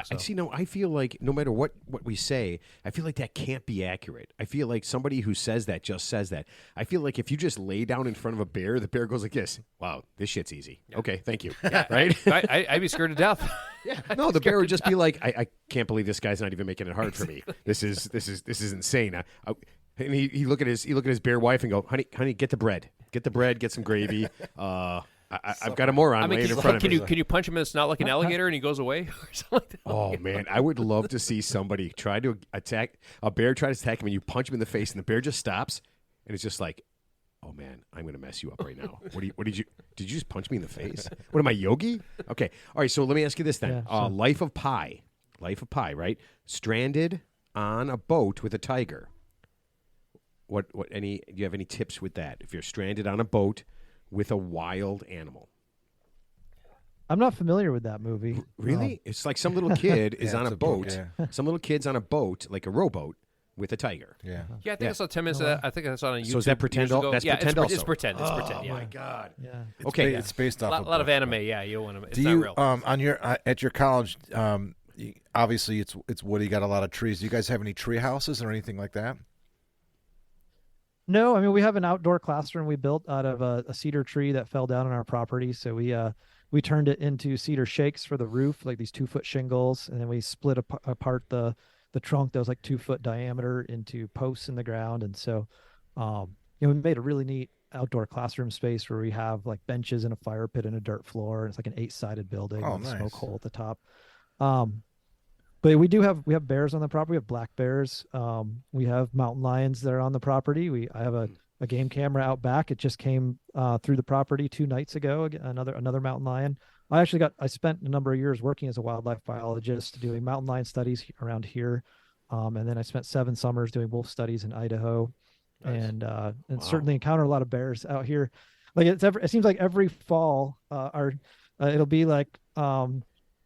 I feel like no matter what we say, I feel like that can't be accurate. I feel like somebody who says that just says that. I feel like if you just lay down in front of a bear, the bear goes like this. Wow, this shit's easy. Yeah. Okay, thank you. Yeah, right? I'd be scared to death. Yeah. No, the bear would just be like, I can't believe this guy's not even making it hard for me. This is insane. And he look at his bear wife and go, honey, get the bread, get some gravy. I've got a moron laying in front of me. Can you punch him in the snout like an alligator and he goes away or something like that? Oh man, I would love to see somebody try to attack a bear, try to attack him, and you punch him in the face, and the bear just stops, and it's just like, oh man, I'm gonna mess you up right now. What did you just punch me in the face? What am I, Yogi? Okay, all right. So let me ask you this then. Yeah, sure. Life of Pi, right? Stranded on a boat with a tiger. Do you have any tips with that? If you're stranded on a boat with a wild animal. I'm not familiar with that movie. Really? It's like some little kid is on a boat. Book, yeah. Some little kid's on a boat, like a rowboat, with a tiger. Yeah. Yeah, I think I saw 10 minutes of that. I think I saw it on YouTube. So is that pretend? That's pretend also? It's pretend. It's pretend, Oh, yeah. my God. Yeah. Okay. It's based off A lot of anime, yeah. You want to. It's Do not you real. on your at your college? Obviously, it's woody. You got a lot of trees. Do you guys have any tree houses or anything like that? No, I mean we have an outdoor classroom we built out of a cedar tree that fell down on our property. So we turned it into cedar shakes for the roof, like these 2-foot shingles, and then we split apart the the trunk that was like 2 foot diameter into posts in the ground. And so, we made a really neat outdoor classroom space where we have like benches and a fire pit and a dirt floor. And it's like an 8-sided building with a smoke hole at the top. But we have bears on the property. We have black bears. We have mountain lions that are on the property. I have a game camera out back. It just came through the property 2 nights ago. Another mountain lion. I spent a number of years working as a wildlife biologist doing mountain lion studies around here. And then I spent 7 summers doing wolf studies in Idaho. Nice. And certainly encounter a lot of bears out here. Like it seems like every fall, it'll be like, right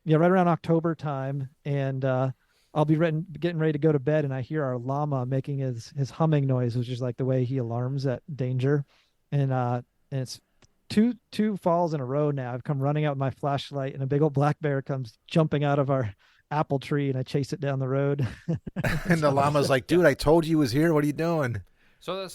around October time. And, I'll be getting ready to go to bed, and I hear our llama making his humming noise, which is like the way he alarms at danger. And it's two falls in a row now. I've come running out with my flashlight, and a big old black bear comes jumping out of our apple tree, and I chase it down the road. And the llama's like, dude, I told you he was here. What are you doing? So let's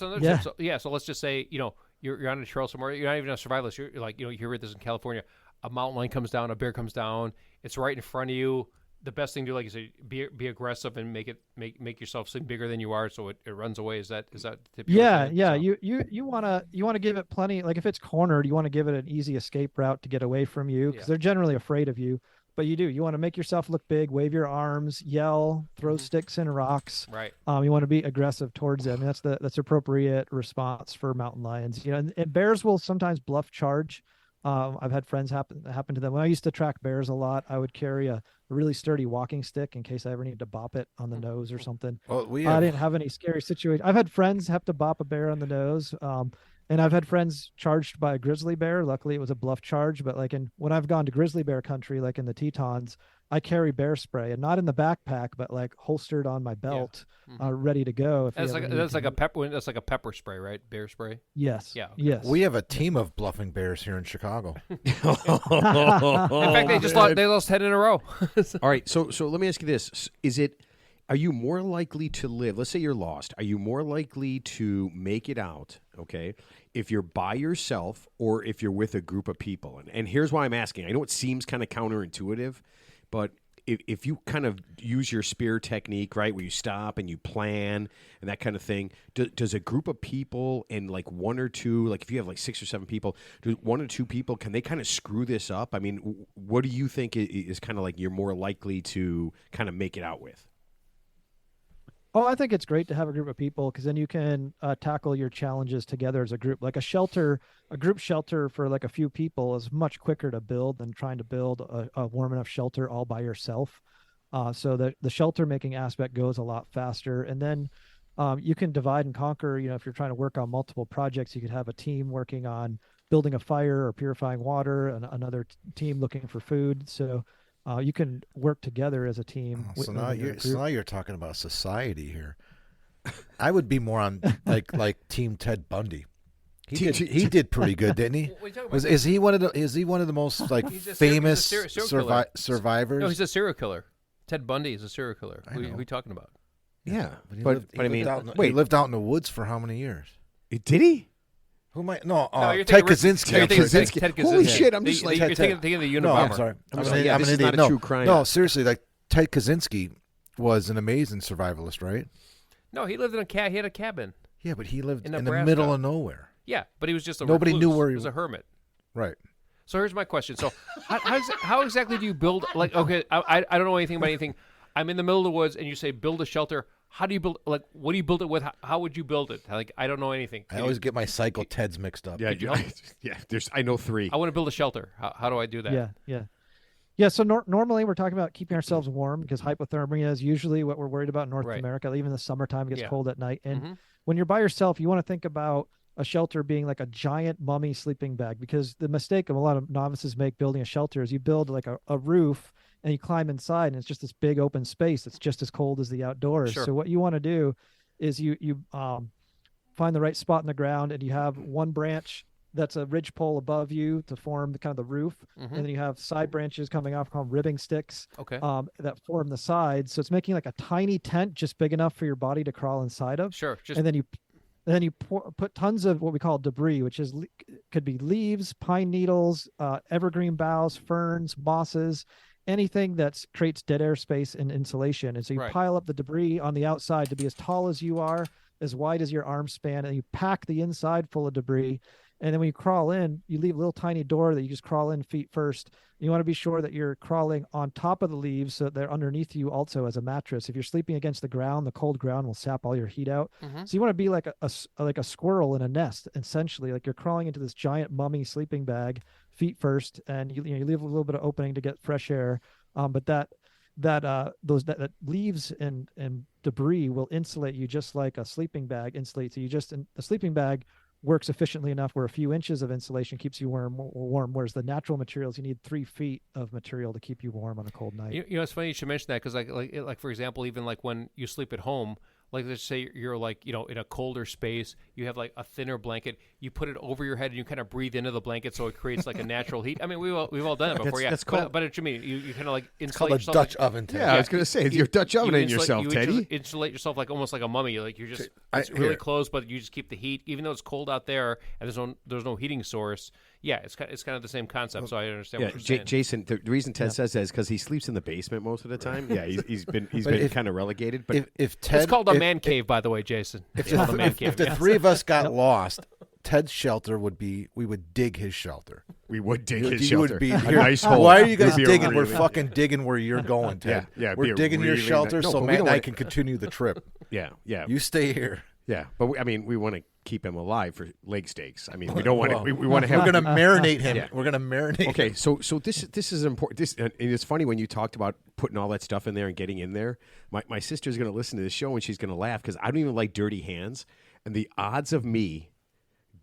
just say, you're on a trail somewhere. You're not even a survivalist. You're like, you hear this in California. A mountain lion comes down, a bear comes down. It's right in front of you. The best thing to do, like you say, be aggressive and make yourself seem bigger than you are, so it runs away. Is that the tip? Yeah. So. You want to give it plenty. Like if it's cornered, you want to give it an easy escape route to get away from you, because they're generally afraid of you. But you want to make yourself look big, wave your arms, yell, throw sticks and rocks. Right. You want to be aggressive towards them. That's appropriate response for mountain lions. And bears will sometimes bluff charge. I've had friends happen to them. When I used to track bears a lot, I would carry a really sturdy walking stick in case I ever needed to bop it on the nose or something. Well, I didn't have any scary situation. I've had friends have to bop a bear on the nose. And I've had friends charged by a grizzly bear. Luckily, it was a bluff charge. But when I've gone to grizzly bear country, like in the Tetons, I carry bear spray, and not in the backpack, but like holstered on my belt, ready to go. That's like a pepper spray, right? Bear spray. Yes. Yeah. Okay. Yes. We have a team of bluffing bears here in Chicago. In fact, they lost 10 in a row. All right. So let me ask you this: are you more likely to live? Let's say you're lost. Are you more likely to make it out? Okay, if you're by yourself or if you're with a group of people. And here's why I'm asking. I know it seems kind of counterintuitive, but if you kind of use your spear technique, right, where you stop and you plan and that kind of thing, does a group of people and like one or two, like if you have like 6 or 7 people, do 1 or 2 people, can they kind of screw this up? I mean, what do you think is kind of like you're more likely to kind of make it out with? Oh, I think it's great to have a group of people, because then you can tackle your challenges together as a group. Like a group shelter for like a few people is much quicker to build than trying to build a warm enough shelter all by yourself. So the shelter making aspect goes a lot faster. And then you can divide and conquer. If you're trying to work on multiple projects, you could have a team working on building a fire or purifying water, and another team looking for food. So you can work together as a team. So now you're talking about society here. I would be more on like Team Ted Bundy. He did pretty good, didn't he? Is he one of the most like famous survivors? No, he's a serial killer. Ted Bundy is a serial killer. Who are we talking about? Yeah, but I mean, he lived out in the woods for how many years? Did he? Who might? Ted Kaczynski. Ted Kaczynski. Holy shit! I'm just you're thinking of the Unabomber. No, I'm sorry. I'm an idiot. Not a true crime. No, seriously, like Ted Kaczynski was an amazing survivalist, right? No, he lived he had a cabin. Yeah, but he lived in the Nebraska. middle of nowhere. Yeah, but he was just nobody recluse. knew where he was a hermit. Right. So here's my question. So how exactly do you build? Like, okay, I don't know anything about anything. I'm in the middle of the woods, and you say build a shelter. How do you build? Like, what do you build it with? How would you build it? Like, I don't know anything. I always get my Psycho Teds mixed up. Yeah, I know 3. I want to build a shelter. How do I do that? Yeah. So normally we're talking about keeping ourselves warm, because hypothermia is usually what we're worried about in North America. Even in the summertime, it gets cold at night. And when you're by yourself, you want to think about a shelter being like a giant mummy sleeping bag, because the mistake of a lot of novices make building a shelter is you build like a roof and you climb inside, and it's just this big open space that's just as cold as the outdoors. Sure. So what you want to do is you find the right spot in the ground, and you have one branch that's a ridge pole above you to form the roof, and then you have side branches coming off called ribbing sticks. Okay. That form the sides. So it's making like a tiny tent just big enough for your body to crawl inside of. Sure. And then you put tons of what we call debris, which could be leaves, pine needles, evergreen boughs, ferns, mosses. anything that creates dead air space and insulation. And so you Right. pile up the debris on the outside to be as tall as you are, as wide as your arm span, and you pack the inside full of debris. And then when you crawl in, you leave a little tiny door that you just crawl in feet first. You want to be sure that you're crawling on top of the leaves so they're underneath you also as a mattress. If you're sleeping against the ground, the cold ground will sap all your heat out. Mm-hmm. So you want to be like a squirrel in a nest, essentially. Like you're crawling into this giant mummy sleeping bag, feet first, and you leave a little bit of opening to get fresh air. But that leaves and debris will insulate you just like a sleeping bag insulates you. A sleeping bag works efficiently enough where a few inches of insulation keeps you warm, whereas the natural materials, you need 3 feet of material to keep you warm on a cold night. You know, it's funny you should mention that because, like for example, even like when you sleep at home, like let's say you're like, you know, in a colder space, you have like a thinner blanket, you put it over your head and you kind of breathe into the blanket so it creates like a natural heat. I mean, we've all done it before. That's called, but what you mean, you kind of like It's called insulate a yourself. Dutch oven. Ted. yeah, I was going to say, you're Dutch ovening yourself, Teddy. Insulate yourself like almost like a mummy. Like you're just it's really close, but you just keep the heat, even though it's cold out there and there's no heating source. Yeah, it's kind of the same concept. So I understand what you're saying. Jason, the reason Ted says that is because he sleeps in the basement most of the time. Yeah, he's been kind of relegated. But if Ted, it's called a man cave, by the way, Jason. It's called a man cave. If the 3 of us got lost, Ted's shelter would be, we would dig his shelter. we would dig his You shelter. would be a here. nice hole. Why are you guys It'd be a digging? really- We're fucking digging where you're going, Ted. Yeah, We're digging your really shelter nice- so No, but we Matt don't and I want- can continue the trip. Yeah. You stay here. Yeah, but we want to keep him alive for leg steaks. I mean, we don't want to. We want to have. We're gonna marinate him. Yeah. We're gonna marinate. Okay, him. so this is important. And it's funny when you talked about putting all that stuff in there and getting in there. My sister's going to listen to this show and she's going to laugh because I don't even like dirty hands. And the odds of me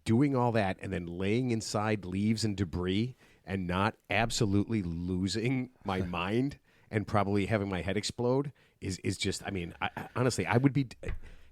doing all that and then laying inside leaves and debris and not absolutely losing my mind and probably having my head explode is just. I mean, honestly, I would be.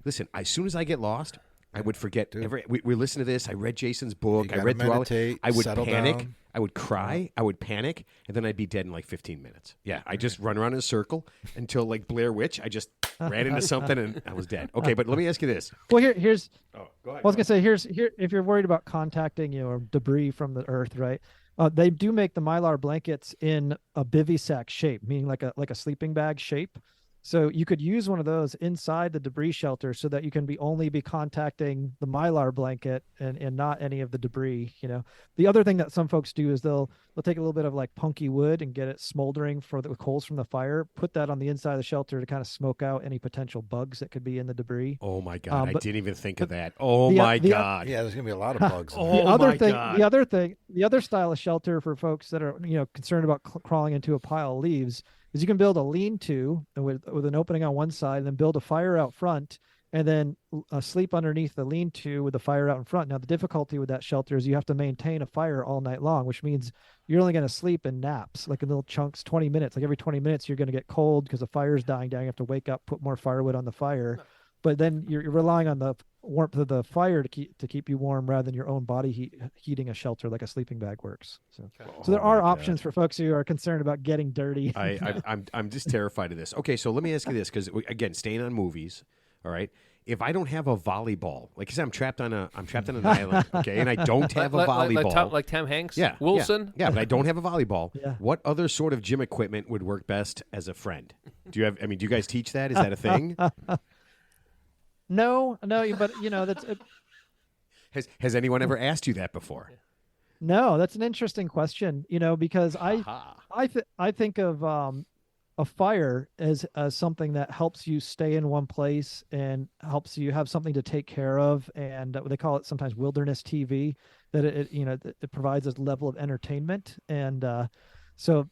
Listen, as soon as I get lost, I would forget. We listen to this. I read Jason's book. I read through all it. I would panic. Down. I would cry. I would panic, and then I'd be dead in like 15 minutes. Yeah, I just run around in a circle until like Blair Witch. I just ran into something and I was dead. Okay, but let me ask you this. Well, here's. Oh, go ahead. I was gonna say here if you're worried about contacting debris from the earth, right? They do make the Mylar blankets in a bivy sack shape, meaning like a sleeping bag shape. So you could use one of those inside the debris shelter so that you can only be contacting the Mylar blanket and not any of the debris. You know, the other thing that some folks do is they'll take a little bit of like punky wood and get it smoldering for the coals from the fire, put that on the inside of the shelter to kind of smoke out any potential bugs that could be in the debris. Oh my God, I didn't even think of that. God. Yeah, there's gonna be a lot of bugs. The other style of shelter for folks that are concerned about crawling into a pile of leaves is you can build a lean-to with an opening on one side and then build a fire out front and then sleep underneath the lean-to with the fire out in front. Now, the difficulty with that shelter is you have to maintain a fire all night long, which means you're only going to sleep in naps, like in little chunks, 20 minutes. Like every 20 minutes, you're going to get cold because the fire's dying down. You have to wake up, put more firewood on the fire. But then you're relying on the warmth of the fire to keep you warm rather than your own body heating a shelter like a sleeping bag works. So there are options for folks who are concerned about getting dirty. I'm just terrified of this. Okay, so let me ask you this because again, staying on movies. All right, if I don't have a volleyball, like I said, I'm trapped on an island. Okay, and I don't have a volleyball, like Tom Hanks. Yeah, Wilson. Yeah, but I don't have a volleyball. Yeah. What other sort of gym equipment would work best as a friend? Do you have? I mean, do you guys teach that? Is that a thing? No, but that's Has anyone ever asked you that before? no, that's an interesting question. Because I think of a fire as something that helps you stay in one place and helps you have something to take care of, and they call it sometimes wilderness TV. That it provides a level of entertainment, and so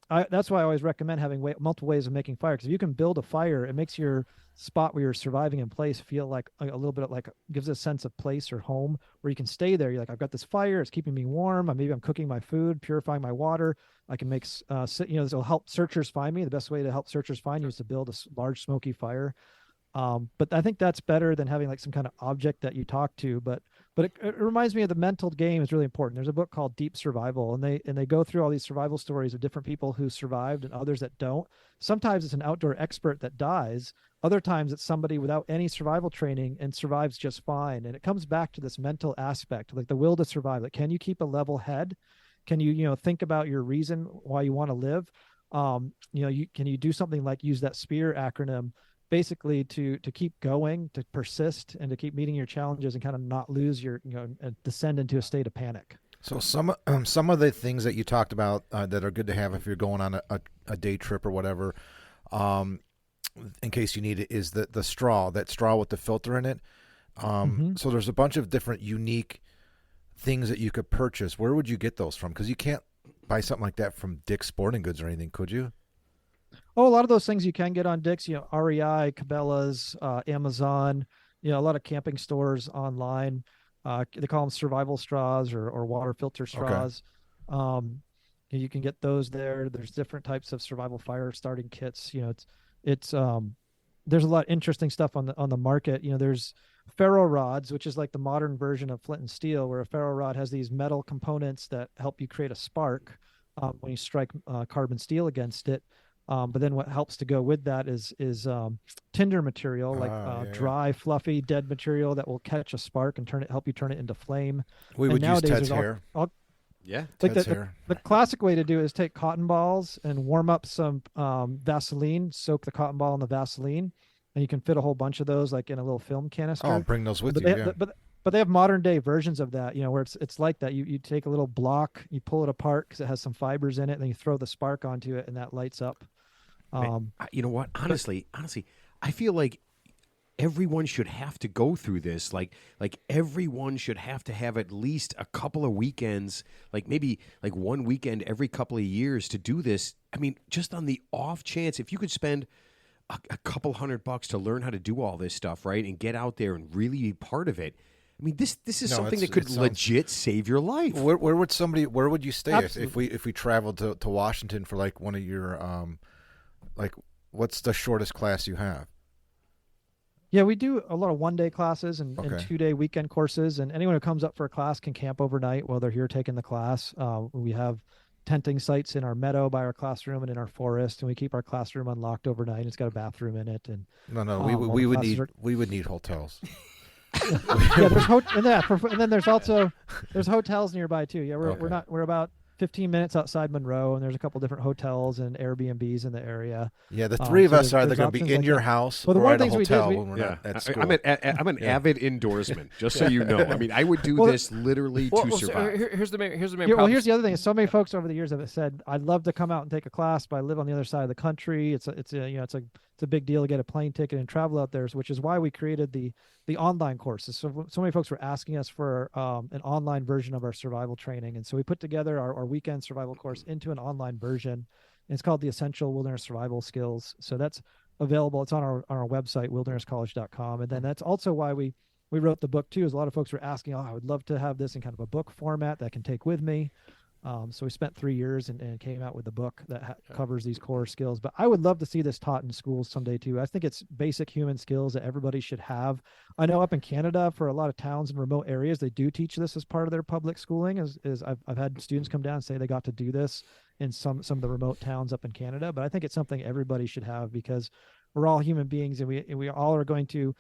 that's why I always recommend having multiple ways of making fire. Because if you can build a fire, it makes your spot where you're surviving in place feel like a little bit of like gives a sense of place or home where you can stay there. You're like, I've got this fire, it's keeping me warm. Maybe I'm cooking my food, purifying my water. I can make this will help searchers find me. The best way to help searchers find you is to build a large smoky fire. But I think that's better than having like some kind of object that you talk to. But it reminds me of the mental game is really important. There's a book called Deep Survival, and they go through all these survival stories of different people who survived and others that don't. Sometimes it's an outdoor expert that dies. Other times it's somebody without any survival training and survives just fine. And it comes back to this mental aspect, like the will to survive. Like, can you keep a level head? Can you, think about your reason why you want to live? Can you do something like use that SPEAR acronym basically to keep going, to persist, and to keep meeting your challenges and kind of not lose your, and descend into a state of panic. So some of the things that you talked about that are good to have if you're going on a day trip or whatever, in case you need it, is the straw, that straw with the filter in it. So there's a bunch of different unique things that you could purchase. Where would you get those from? Because you can't buy something like that from Dick's Sporting Goods or anything, could you? Oh, a lot of those things you can get on Dick's, REI, Cabela's, Amazon, a lot of camping stores online. They call them survival straws or water filter straws. Okay. You can get those there. There's different types of survival fire starting kits. It's there's a lot of interesting stuff on the market. There's ferro rods, which is like the modern version of flint and steel, where a ferro rod has these metal components that help you create a spark when you strike carbon steel against it. But then what helps to go with that is tinder material, like dry, fluffy, dead material that will catch a spark and help you turn it into flame. We would use Ted's hair. Like the classic way to do it is take cotton balls and warm up some Vaseline, soak the cotton ball in the Vaseline, and you can fit a whole bunch of those like in a little film canister. Oh, bring those with you. But they have modern day versions of that, where it's like that. You take a little block, you pull it apart because it has some fibers in it, and then you throw the spark onto it, and that lights up. You know what? Honestly, I feel like everyone should have to go through this. Like everyone should have to have at least a couple of weekends, like maybe like one weekend every couple of years to do this. I mean, just on the off chance, if you could spend a couple $100 to learn how to do all this stuff, right, and get out there and really be part of it. I mean, this is something that could legit save your life. Where would you stay if we traveled to Washington for like one of your like, what's the shortest class you have? Yeah, we do a lot of one-day classes and 2-day weekend courses, and anyone who comes up for a class can camp overnight while they're here taking the class. We have tenting sites in our meadow by our classroom and in our forest, and we keep our classroom unlocked overnight. It's got a bathroom in it, and we would need hotels. And then there's hotels nearby too. Yeah, we're about 15 minutes outside Monroe, and there's a couple different hotels and Airbnbs in the area. Yeah, the three of us are either going to be in your house or at a hotel when we're not at school. I'm an avid indoorsman, just so you know. I mean, I would do this literally to survive. Here's the main well, here's the other thing. So many folks over the years have said, "I'd love to come out and take a class, but I live on the other side of the country. It's a big deal to get a plane ticket and travel out there," which is why we created the online courses. So many folks were asking us for an online version of our survival training, and so we put together our weekend survival course into an online version. And it's called the Essential Wilderness Survival Skills. So that's available. It's on our website, wildernesscollege.com. And then that's also why we wrote the book too. Is a lot of folks were asking, I would love to have this in kind of a book format that I can take with me. So we spent 3 years and came out with a book that covers these core skills. But I would love to see this taught in schools someday too. I think it's basic human skills that everybody should have. I know up in Canada, for a lot of towns and remote areas, they do teach this as part of their public schooling. I've had students come down and say they got to do this in some of the remote towns up in Canada. But I think it's something everybody should have, because we're all human beings, and we all are going to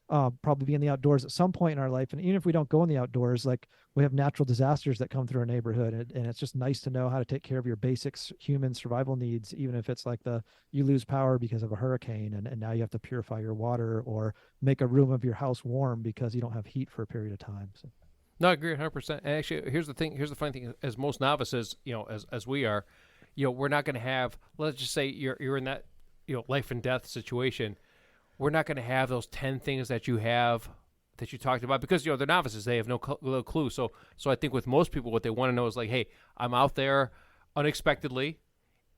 probably be in the outdoors at some point in our life. And even if we don't go in the outdoors, like, we have natural disasters that come through our neighborhood, and it's just nice to know how to take care of your basic human survival needs, even if it's like you lose power because of a hurricane, and now you have to purify your water or make a room of your house warm because you don't have heat for a period of time. So. No, I agree 100%. And actually, here's the funny thing: as most novices, as we are, we're not going to have. Let's just say you're in that life and death situation. We're not going to have those 10 things that you talked about, because they're novices. They have no clue. So I think with most people, what they want to know is like, hey, I'm out there unexpectedly,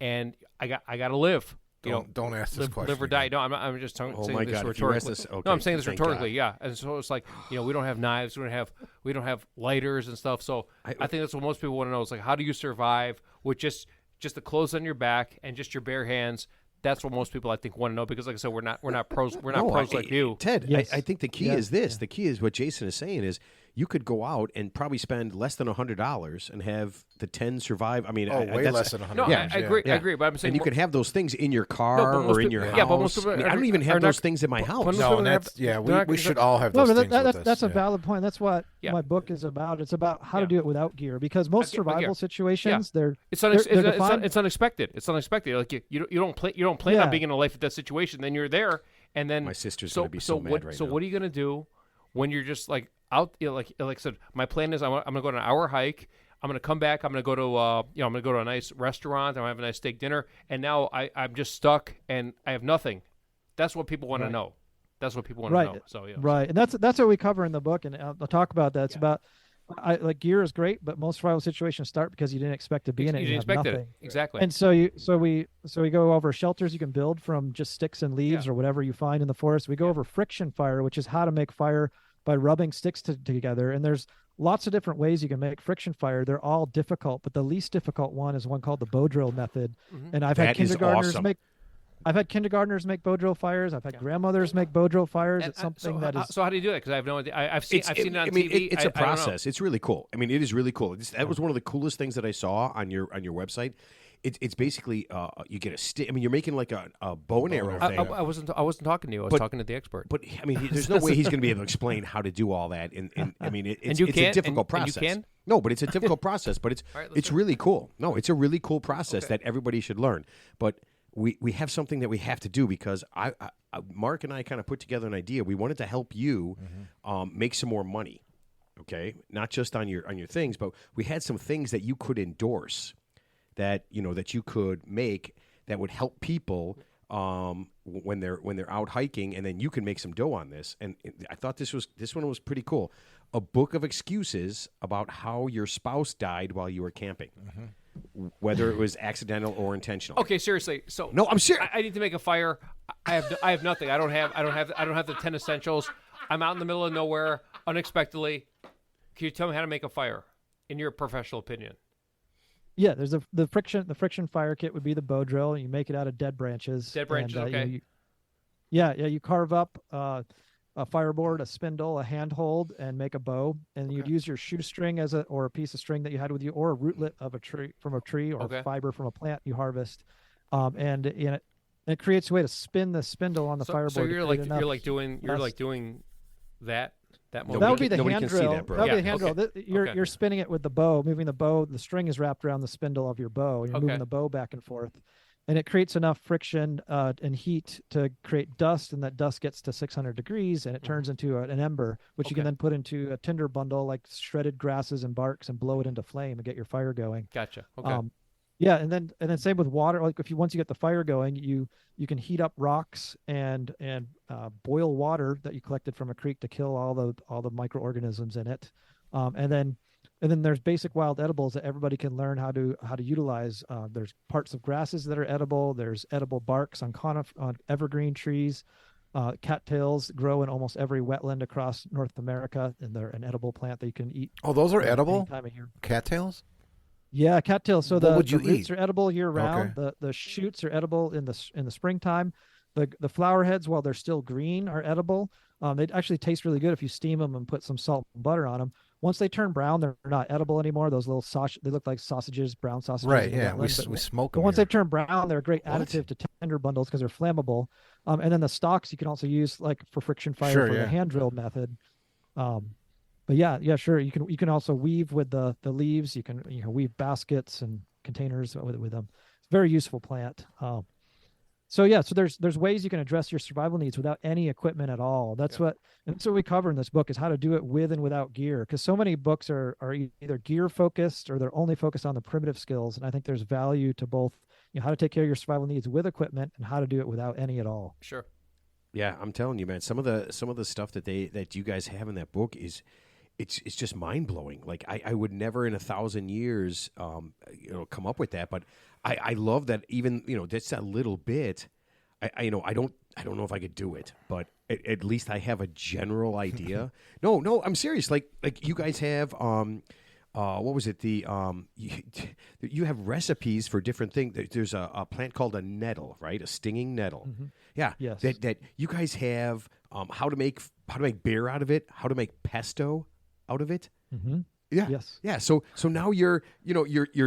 and I got to live. Don't ask this question. Live or die. No, I'm just saying this rhetorically. No, I'm saying this rhetorically. Yeah, and so it's like we don't have knives, we don't have lighters and stuff. So I think that's what most people want to know is like, how do you survive with just the clothes on your back and just your bare hands? That's what most people, I think, want to know, because, like I said, we're not pros. We're not pros like you, Ted. Yes. I think the key is this. The key is what Jason is saying is, you could go out and probably spend less than $100 and have the 10 survive. I mean, way less than $100. No, Yeah. I agree. I agree. But I'm saying, and you can have those things in your No, car but most or in peop- your yeah, house. but most people I mean, I don't even are have not- those things in my house. most No, people and have- that's yeah. they're not We gonna- should all have No, those but things with us. that's a Yeah. valid point. That's what Yeah. my book is about. It's about how Yeah. to do it without gear, because most I get- survival situations, they're It's, they're defined. it's unexpected. It's unexpected. Like you don't plan on Yeah. being in a life or death situation. Then you're there, and then My sister's gonna be so mad what, right So now. what are you gonna do when you're just like out? Like I said, my plan is I'm gonna go on an hour hike. I'm gonna come back. I'm gonna go to I'm gonna go to a nice restaurant. I'm gonna have a nice steak dinner. And now I'm just stuck and I have nothing. That's what people want to know. That's what people want to know. So yeah. Right, and that's what we cover in the book, and I'll talk about that. It's about like gear is great, but most survival situations start because you didn't expect to be in it. You and didn't have expect nothing. it exactly. And so we go over shelters you can build from just sticks and leaves or whatever you find in the forest. We go over friction fire, which is how to make fire by rubbing sticks together. And there's lots of different ways you can make friction fire. They're all difficult, but the least difficult one is one called the bow drill method. And I've had That is kindergartners awesome. make bow drill fires. I've had grandmothers make bow drill fires. It's something that is. So how do you do that? Because I have no idea. I've seen it on TV. It's a I don't know. process. It's really cool. I mean, it is really cool. That was one of the coolest things that I saw on your website. It's basically you get a stick. I mean, you're making like a bow and arrow thing. I wasn't talking to you. I was talking to the expert. But I mean, there's no way he's going to be able to explain how to do all that. And I mean, it's you a can? difficult And you process. can? No, but it's a difficult process. But right, let's it's hear it. really cool. No, it's a really cool process that everybody should learn. But we have something that we have to do because Mark and I kind of put together an idea. We wanted to help you make some more money. Okay, not just on your things, but we had some things that you could endorse that you could make that would help people when they're out hiking, and then you can make some dough on this. And I thought this one was pretty cool. A book of excuses about how your spouse died while you were camping, whether it was accidental or intentional. Okay, seriously. So No, I'm serious. I need to make a fire. I have nothing. I don't have the 10 essentials. I'm out in the middle of nowhere unexpectedly. Can you tell me how to make a fire in your professional opinion? Yeah, there's the friction fire kit would be the bow drill. You make it out of dead branches. Dead branches, okay. You carve up a fireboard, a spindle, a handhold, and make a bow. And you'd use your shoestring or a piece of string that you had with you, or a rootlet of a tree, or fiber from a plant you harvest. And it creates a way to spin the spindle on the fireboard. So you're like doing that. That That would be the nobody hand can see drill. that, bro. That would be Yeah, the hand okay. drill. Okay. You're spinning it with the bow, moving the bow. The string is wrapped around the spindle of your bow. You're Okay. moving the bow back and forth, and it creates enough friction and heat to create dust, and that dust gets to 600 degrees, and it turns into an ember, which you can Okay. then put into a tinder bundle like shredded grasses and barks, and blow it into flame and get your fire going. Gotcha. Okay. Yeah, and then same with water. Like once you get the fire going, you can heat up rocks and boil water that you collected from a creek to kill all the microorganisms in it. And then there's basic wild edibles that everybody can learn how to utilize. There's parts of grasses that are edible. There's edible barks on evergreen trees. Cattails grow in almost every wetland across North America, and they're an edible plant that you can eat. Oh, those are any edible? time of year. Cattails? Yeah, cattails. So What would you the roots eat? are edible year round. Okay. The shoots are edible in the springtime. The flower heads, while they're still green, are edible. They actually taste really good if you steam them and put some salt and butter on them. Once they turn brown, they're not edible anymore. Those little they look like sausages, brown sausages. Right, in the yeah. wetland, We smoke but them. once they turn brown, they're a great additive to tinder bundles because they're flammable. And then the stalks you can also use like for friction fire Sure, for yeah. the hand drill method. But yeah, sure. You can also weave with the leaves. You can weave baskets and containers with them. It's a very useful plant. So there's ways you can address your survival needs without any equipment at all. That's what we cover in this book is how to do it with and without gear. Because so many books are either gear focused or they're only focused on the primitive skills. And I think there's value to both, how to take care of your survival needs with equipment and how to do it without any at all. Sure. Yeah, I'm telling you, man. Some of the stuff that you guys have in that book is. It's just mind blowing. Like I would never in 1,000 years, come up with that. But I love that even that's that little bit. I don't know if I could do it, but at least I have a general idea. No, I'm serious. Like you guys have what was it? You have recipes for different things. There's a plant called a nettle, right? A stinging nettle. Mm-hmm. Yeah. Yes. That you guys have how to make beer out of it, how to make pesto. out of it. Mm-hmm. Yeah. Yes. Yeah. So now you're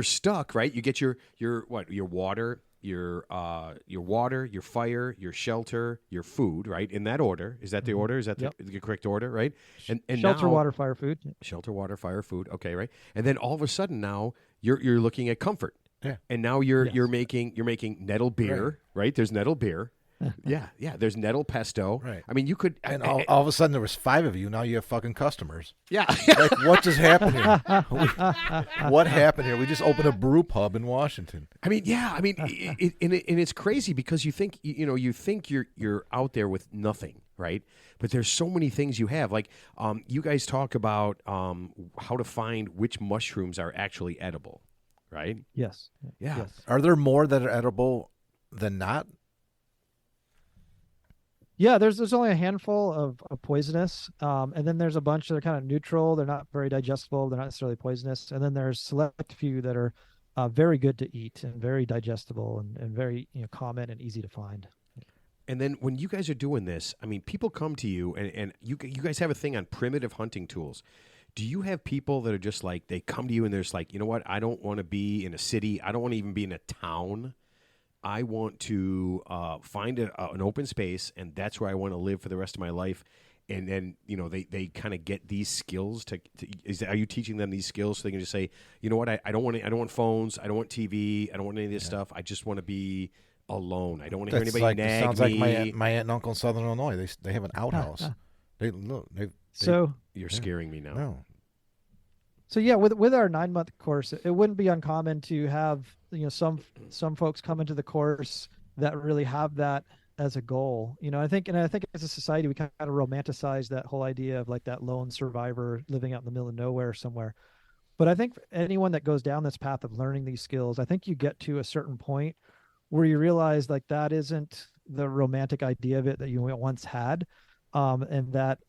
stuck, right? You get your water, your water, your fire, your shelter, your food, right? In that order. Is that the order? Is that the correct order, right? And shelter, now, water, fire, food. shelter, water, fire, food. Okay, right. And then all of a sudden now you're looking at comfort. Yeah. And now you're making nettle beer, right? There's nettle beer. yeah. There's nettle pesto. Right. I mean, you could. And all of a sudden there was 5 of you. Now you have fucking customers. Yeah. Like, what just happened here? What happened here? We just opened a brew pub in Washington. I mean, yeah. I mean, and it's crazy because you think you're out there with nothing, right? But there's so many things you have. Like, you guys talk about how to find which mushrooms are actually edible, right? Yes. Yeah. Yes. Are there more that are edible than not? Yeah, there's only a handful of poisonous, and then there's a bunch that are kind of neutral. They're not very digestible. They're not necessarily poisonous. And then there's select few that are very good to eat and very digestible and very common and easy to find. And then when you guys are doing this, I mean, people come to you, and you guys have a thing on primitive hunting tools. Do you have people that are just like, they come to you and they're just like, you know what, I don't want to be in a city. I don't want to even be in a town. I want to find an open space, and that's where I want to live for the rest of my life. And then, they kind of get these skills are you teaching them these skills so they can just say, you know what, I don't want phones. I don't want TV. I don't want any of this stuff. I just want to be alone. I don't want to hear anybody nag sounds me. like my aunt and uncle in Southern Illinois. They have an outhouse. You're scaring me now. No. So yeah, with our 9-month course, it wouldn't be uncommon to have some folks come into the course that really have that as a goal. I think as a society we kind of romanticize that whole idea of like that lone survivor living out in the middle of nowhere somewhere. But I think for anyone that goes down this path of learning these skills, I think you get to a certain point where you realize like that isn't the romantic idea of it that you once had, and that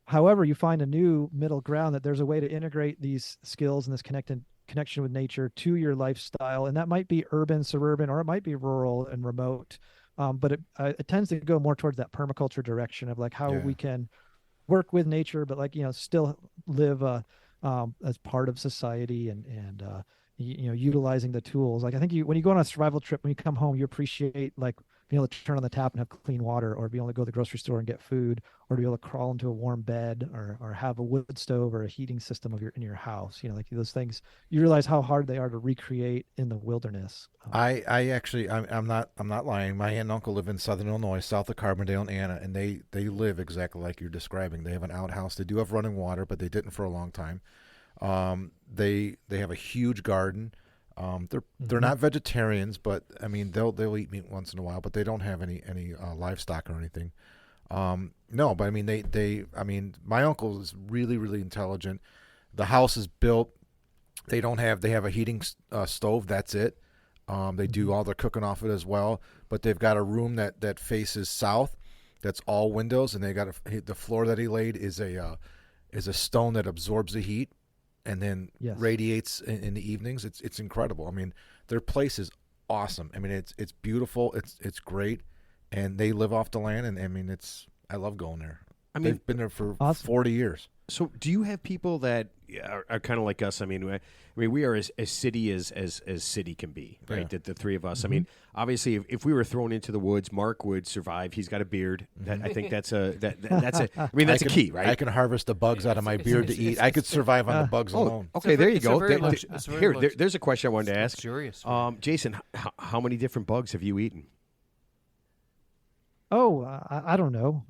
however, you find a new middle ground, that there's a way to integrate these skills and this connection with nature to your lifestyle. And that might be urban, suburban, or it might be rural and remote. But it tends to go more towards that permaculture direction of like how we can work with nature, but like, still live as part of society and utilizing the tools. Like I think when you go on a survival trip, when you come home, you appreciate like being able to turn on the tap and have clean water, or be able to go to the grocery store and get food, or to be able to crawl into a warm bed, or have a wood stove or a heating system in your house. Like those things, you realize how hard they are to recreate in the wilderness. I'm not lying. My aunt and uncle live in Southern Illinois, south of Carbondale and Anna, and they live exactly like you're describing. They have an outhouse. They do have running water, but they didn't for a long time. They have a huge garden. They're not vegetarians, but I mean they'll eat meat once in a while, but they don't have any livestock or anything. No, but I mean they my uncle is really, really intelligent. The house is built. They have a heating stove. That's it. They do all their cooking off it as well, but they've got a room that faces south. That's all windows, and they got the floor that he laid is a stone that absorbs the heat and then radiates in the evenings. It's incredible. I mean, their place is awesome. I mean, it's beautiful. It's great, and they live off the land. And I mean, I love going there. I mean, they've been there for 40 years. So, do you have people that are kind of like us? I mean, we are as city as city can be, right? Yeah. The three of us. I mean, obviously, if we were thrown into the woods, Mark would survive. He's got a beard. I think that's a. I mean, that's a key, right? I can harvest the bugs out of my beard to eat. I could survive on the bugs alone. Okay, there you go. There's a question I wanted to ask. Curious. Jason, how many different bugs have you eaten? Oh, I don't know.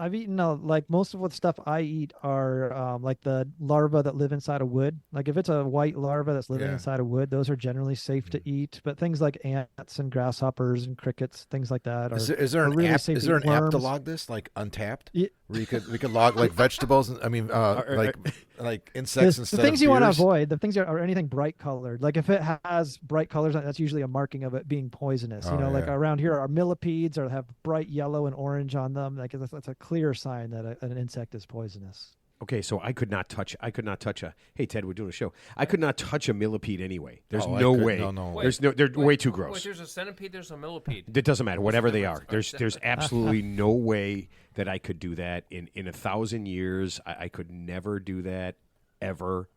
I've eaten like most of what stuff I eat are like the larvae that live inside of wood. Like if it's a white larva that's living inside of wood, those are generally safe to eat. But things like ants and grasshoppers and crickets, things like that, is there an app? Is there an app to log this, like Untapped? Yeah. Where we could log like vegetables. I mean, like insects instead of the things you want to beers? avoid. The things are anything bright colored. Like if it has bright colors, that's usually a marking of it being poisonous. Like around here, our millipedes have bright yellow and orange on them. Like that's a clear sign that an insect is poisonous. Okay, so I could not touch a. Hey Ted, we're doing a show. I could not touch a millipede anyway. There's Oh, I no could- way. no. They're way too Wait, gross. there's a centipede. There's a millipede. It doesn't matter. Whatever they are, difference? there's absolutely no way that I could do that in 1,000 years. I could never do that ever.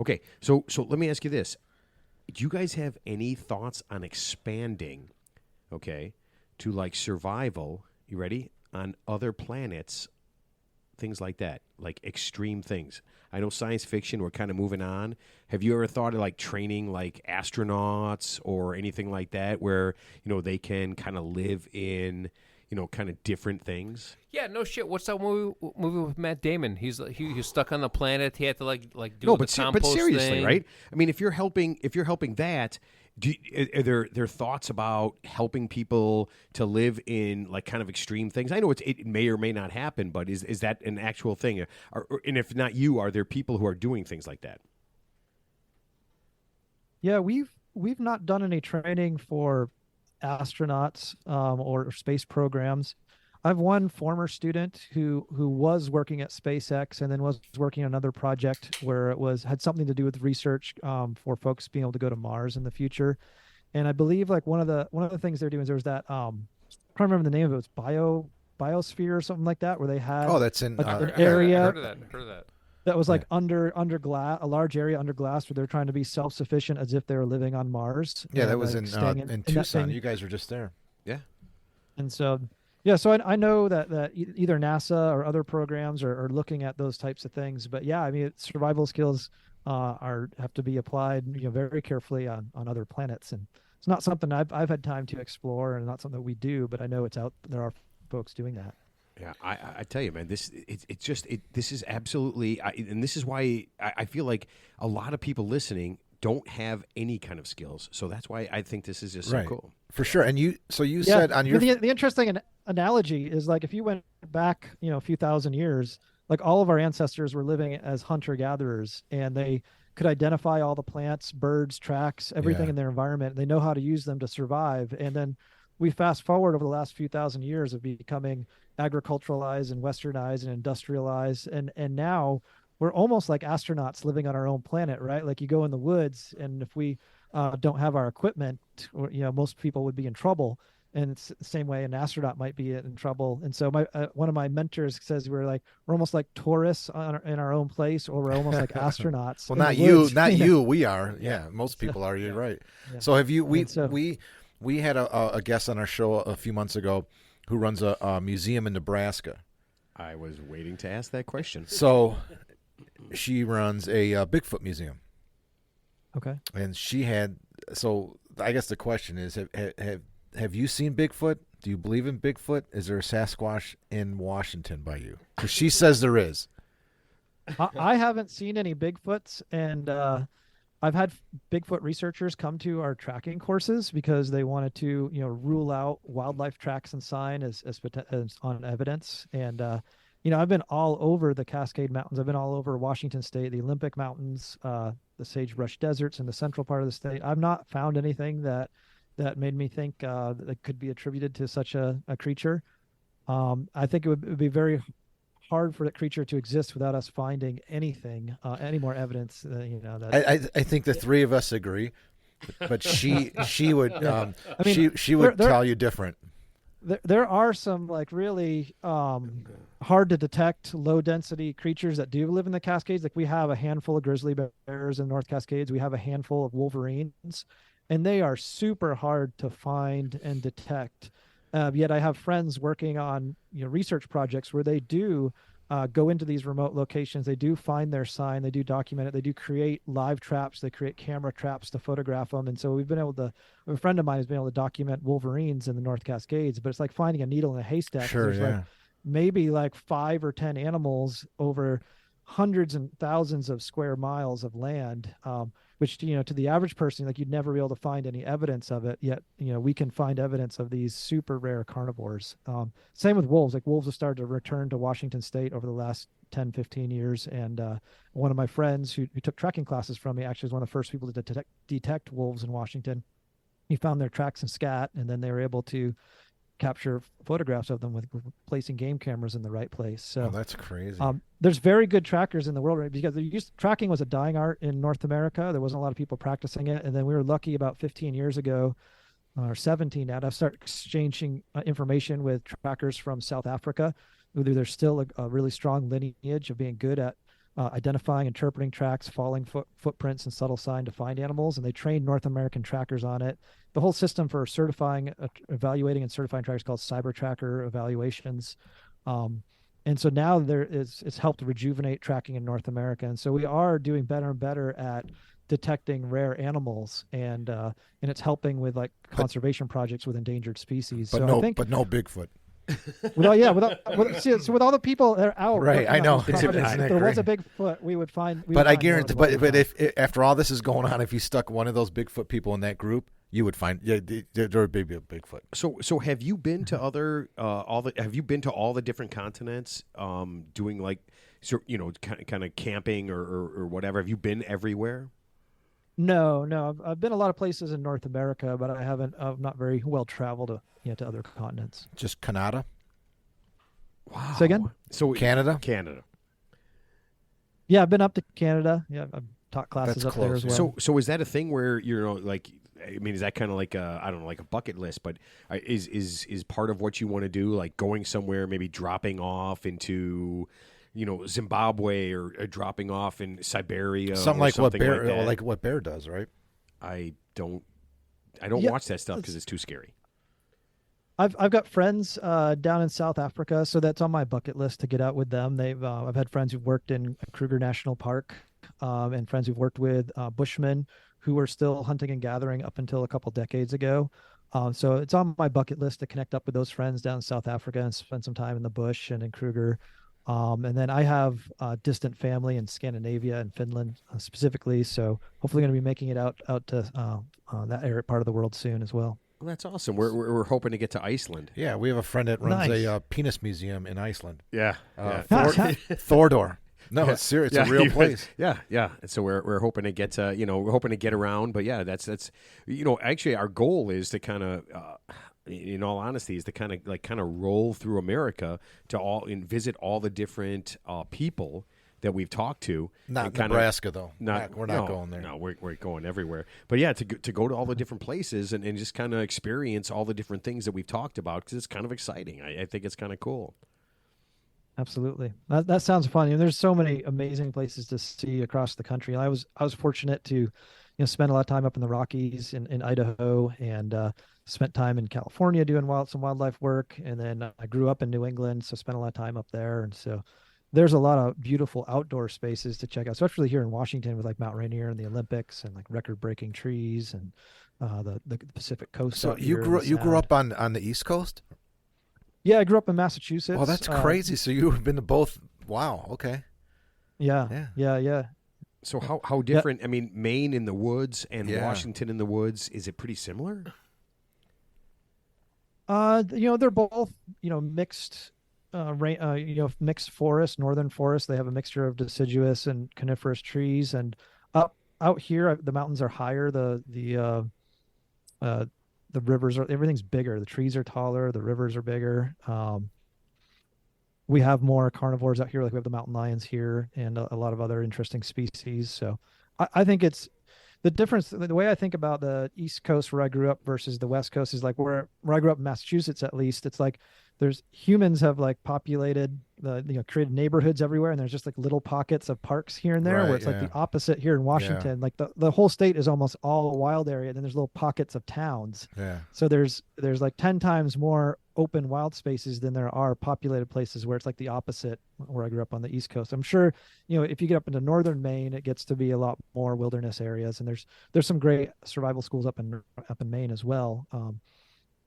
Okay, so let me ask you this: do you guys have any thoughts on expanding? Okay, to like survival. You ready? On other planets, things like that, like extreme things. I know science fiction, we're kind of moving on. Have you ever thought of like training like astronauts or anything like that where, they can kind of live in, kind of different things? Yeah, no shit. What's that movie with Matt Damon? He's stuck on the planet. He had to like do No, the but compost seriously, thing. right? I mean, if you're helping that, are there thoughts about helping people to live in like kind of extreme things? I know it may or may not happen, but is that an actual thing? And if not you, are there people who are doing things like that? Yeah, we've not done any training for astronauts or space programs. I have one former student who was working at SpaceX and then was working on another project where it had something to do with research for folks being able to go to Mars in the future. And I believe like one of the things they're doing is there was that I can't remember the name of it. It was biosphere or something like that, where they had that's in an I area heard of that. that was like under glass, a large area under glass, where they're trying to be self-sufficient as if they were living on Mars. yeah, that and, was like, in staying that Tucson. thing. You guys were just there. Yeah. And so, yeah, so I know that either NASA or other programs are looking at those types of things. But yeah, I mean, survival skills have to be applied, very carefully on other planets, and it's not something I've had time to explore, and not something that we do. But I know it's out there are folks doing that. Yeah, I tell you, man, this is absolutely, and this is why I feel like a lot of people listening don't have any kind of skills. So that's why I think this is just so cool. For sure. And you said on your the interesting analogy is like if you went back, a few thousand years, like all of our ancestors were living as hunter-gatherers, and they could identify all the plants, birds, tracks, everything in their environment. They know how to use them to survive. And then we fast forward over the last few thousand years of becoming agriculturalized and westernized and industrialized, and now we're almost like astronauts living on our own planet, right? Like you go in the woods, and if we don't have our equipment, most people would be in trouble. And it's the same way an astronaut might be in trouble. And so one of my mentors says we're almost like tourists in our own place, or we're almost like astronauts. well, in the not you, woods. not you. We are. Yeah, most people are. You're right. Yeah. So have you? And We had a guest on our show a few months ago who runs a museum in Nebraska. I was waiting to ask that question. So she runs a Bigfoot museum. Okay. And she had. So I guess the question is: Have you seen Bigfoot? Do you believe in Bigfoot? Is there a Sasquatch in Washington by you? Because she says there is. I haven't seen any Bigfoots, and I've had Bigfoot researchers come to our tracking courses because they wanted to, rule out wildlife tracks and sign as on evidence. And I've been all over the Cascade Mountains. I've been all over Washington State, the Olympic Mountains, the sagebrush deserts in the central part of the state. I've not found anything that made me think that could be attributed to such a creature. I think it would be very hard for that creature to exist without us finding anything, any more evidence. That I think the three of us agree, but she would I mean, she would there- tell you different. there are some like really hard to detect low density creatures that do live in the Cascades. Like we have a handful of grizzly bears in North Cascades. We have a handful of wolverines, and they are super hard to find and detect. Yet I have friends working on research projects where they do go into these remote locations. They do find their sign. They do document it. They do create live traps. They create camera traps to photograph them. And so we've been able to. A friend of mine has been able to document wolverines in the North Cascades. But it's like finding a needle in a haystack. Sure, There's yeah. like maybe like 5 or 10 animals over hundreds and thousands of square miles of land. Which, to the average person, like you'd never be able to find any evidence of it. Yet, we can find evidence of these super rare carnivores. Same with wolves. Like wolves have started to return to Washington State over the last 10, 15 years. And one of my friends who took trekking classes from me actually was one of the first people to detect wolves in Washington. He found their tracks in scat, and then they were able to capture photographs of them with placing game cameras in the right place. So Oh, that's crazy. there's very good trackers in the world, right? Because tracking was a dying art in North America. There wasn't a lot of people practicing it. And then we were lucky about 15 years ago, or 17 now, to start exchanging information with trackers from South Africa. There's still a really strong lineage of being good at identifying, interpreting tracks, following footprints, and subtle sign to find animals. And they trained North American trackers on it. The whole system for certifying, evaluating, and certifying trackers called Cyber Tracker evaluations. And so now it's helped rejuvenate tracking in North America. And so we are doing better and better at detecting rare animals, and it's helping with like conservation projects with endangered species. But so no, I think but no Bigfoot. with all the people that are out, Right, working I on know. these Isn't projects, that if there was a great? Bigfoot, we would find. But I guarantee. But if after all this is going on, if you stuck one of those Bigfoot people in that group, you would find there would be a Bigfoot. So have you been to other have you been to all the different continents, doing like kind of camping or whatever? Have you been everywhere? No, I've been a lot of places in North America, but I've not very well traveled to other continents. Just Canada, Wow. Say again? So Canada. Yeah, I've been up to Canada. Yeah, I've taught classes That's up there close, as well. So is that a thing where like? I mean, is that kind of like I don't know, like a bucket list? But is part of what you want to do, like going somewhere, maybe dropping off into, Zimbabwe or dropping off in Siberia, Something or like what something bear, like that? like what bear does, right? I don't Yeah, watch that stuff because it's too scary. I've got friends down in South Africa, so that's on my bucket list to get out with them. I've had friends who've worked in Kruger National Park, and friends who've worked with Bushmen who were still hunting and gathering up until a couple decades ago. So it's on my bucket list to connect up with those friends down in South Africa and spend some time in the bush and in Kruger. And then I have distant family in Scandinavia and Finland specifically. So hopefully going to be making it out to that area part of the world soon as well. Well, that's awesome. We're hoping to get to Iceland. Yeah, we have a friend that runs Nice. a penis museum in Iceland. Yeah. Thordor. No, it's serious. It's a real place. Yeah. And so we're hoping to get to we're hoping to get around, but yeah, that's actually our goal is to kind of in all honesty is to kind of roll through America and visit all the different people that we've talked to. Not Nebraska though. We're not no, going there. No, we're going everywhere. But yeah, to go to all the different places and just kind of experience all the different things that we've talked about because it's kind of exciting. I think it's kind of cool. Absolutely. That sounds fun. There's so many amazing places to see across the country. I was fortunate to, spend a lot of time up in the Rockies in Idaho, and spent time in California doing some wildlife work. And then I grew up in New England, so spent a lot of time up there. And so there's a lot of beautiful outdoor spaces to check out, especially here in Washington with like Mount Rainier and the Olympics and like record-breaking trees and the Pacific Coast. So out you here grew is you grew sad. up on the East Coast? Yeah, I grew up in Massachusetts. Oh, that's crazy. So you've been to both. Wow. Okay. Yeah. So how different? I mean, Maine in the woods and Yeah. Washington in the woods, is it pretty similar? They're both, mixed, mixed forest, northern forest. They have a mixture of deciduous and coniferous trees. And out here, the mountains are higher. The rivers everything's bigger. The trees are taller. The rivers are bigger. We have more carnivores out here. Like we have the mountain lions here and a lot of other interesting species. So I think it's the difference. The way I think about the East Coast where I grew up versus the West Coast is like where I grew up in Massachusetts, at least it's like there's humans have like populated created neighborhoods everywhere. And there's just like little pockets of parks here and there Right, where it's like yeah. the opposite here in Washington. Like the whole state is almost all a wild area. And then there's little pockets of towns. Yeah. So there's like 10 times more open wild spaces than there are populated places where it's like the opposite where I grew up on the East Coast. I'm sure, if you get up into northern Maine, it gets to be a lot more wilderness areas. And there's some great survival schools up in Maine as well,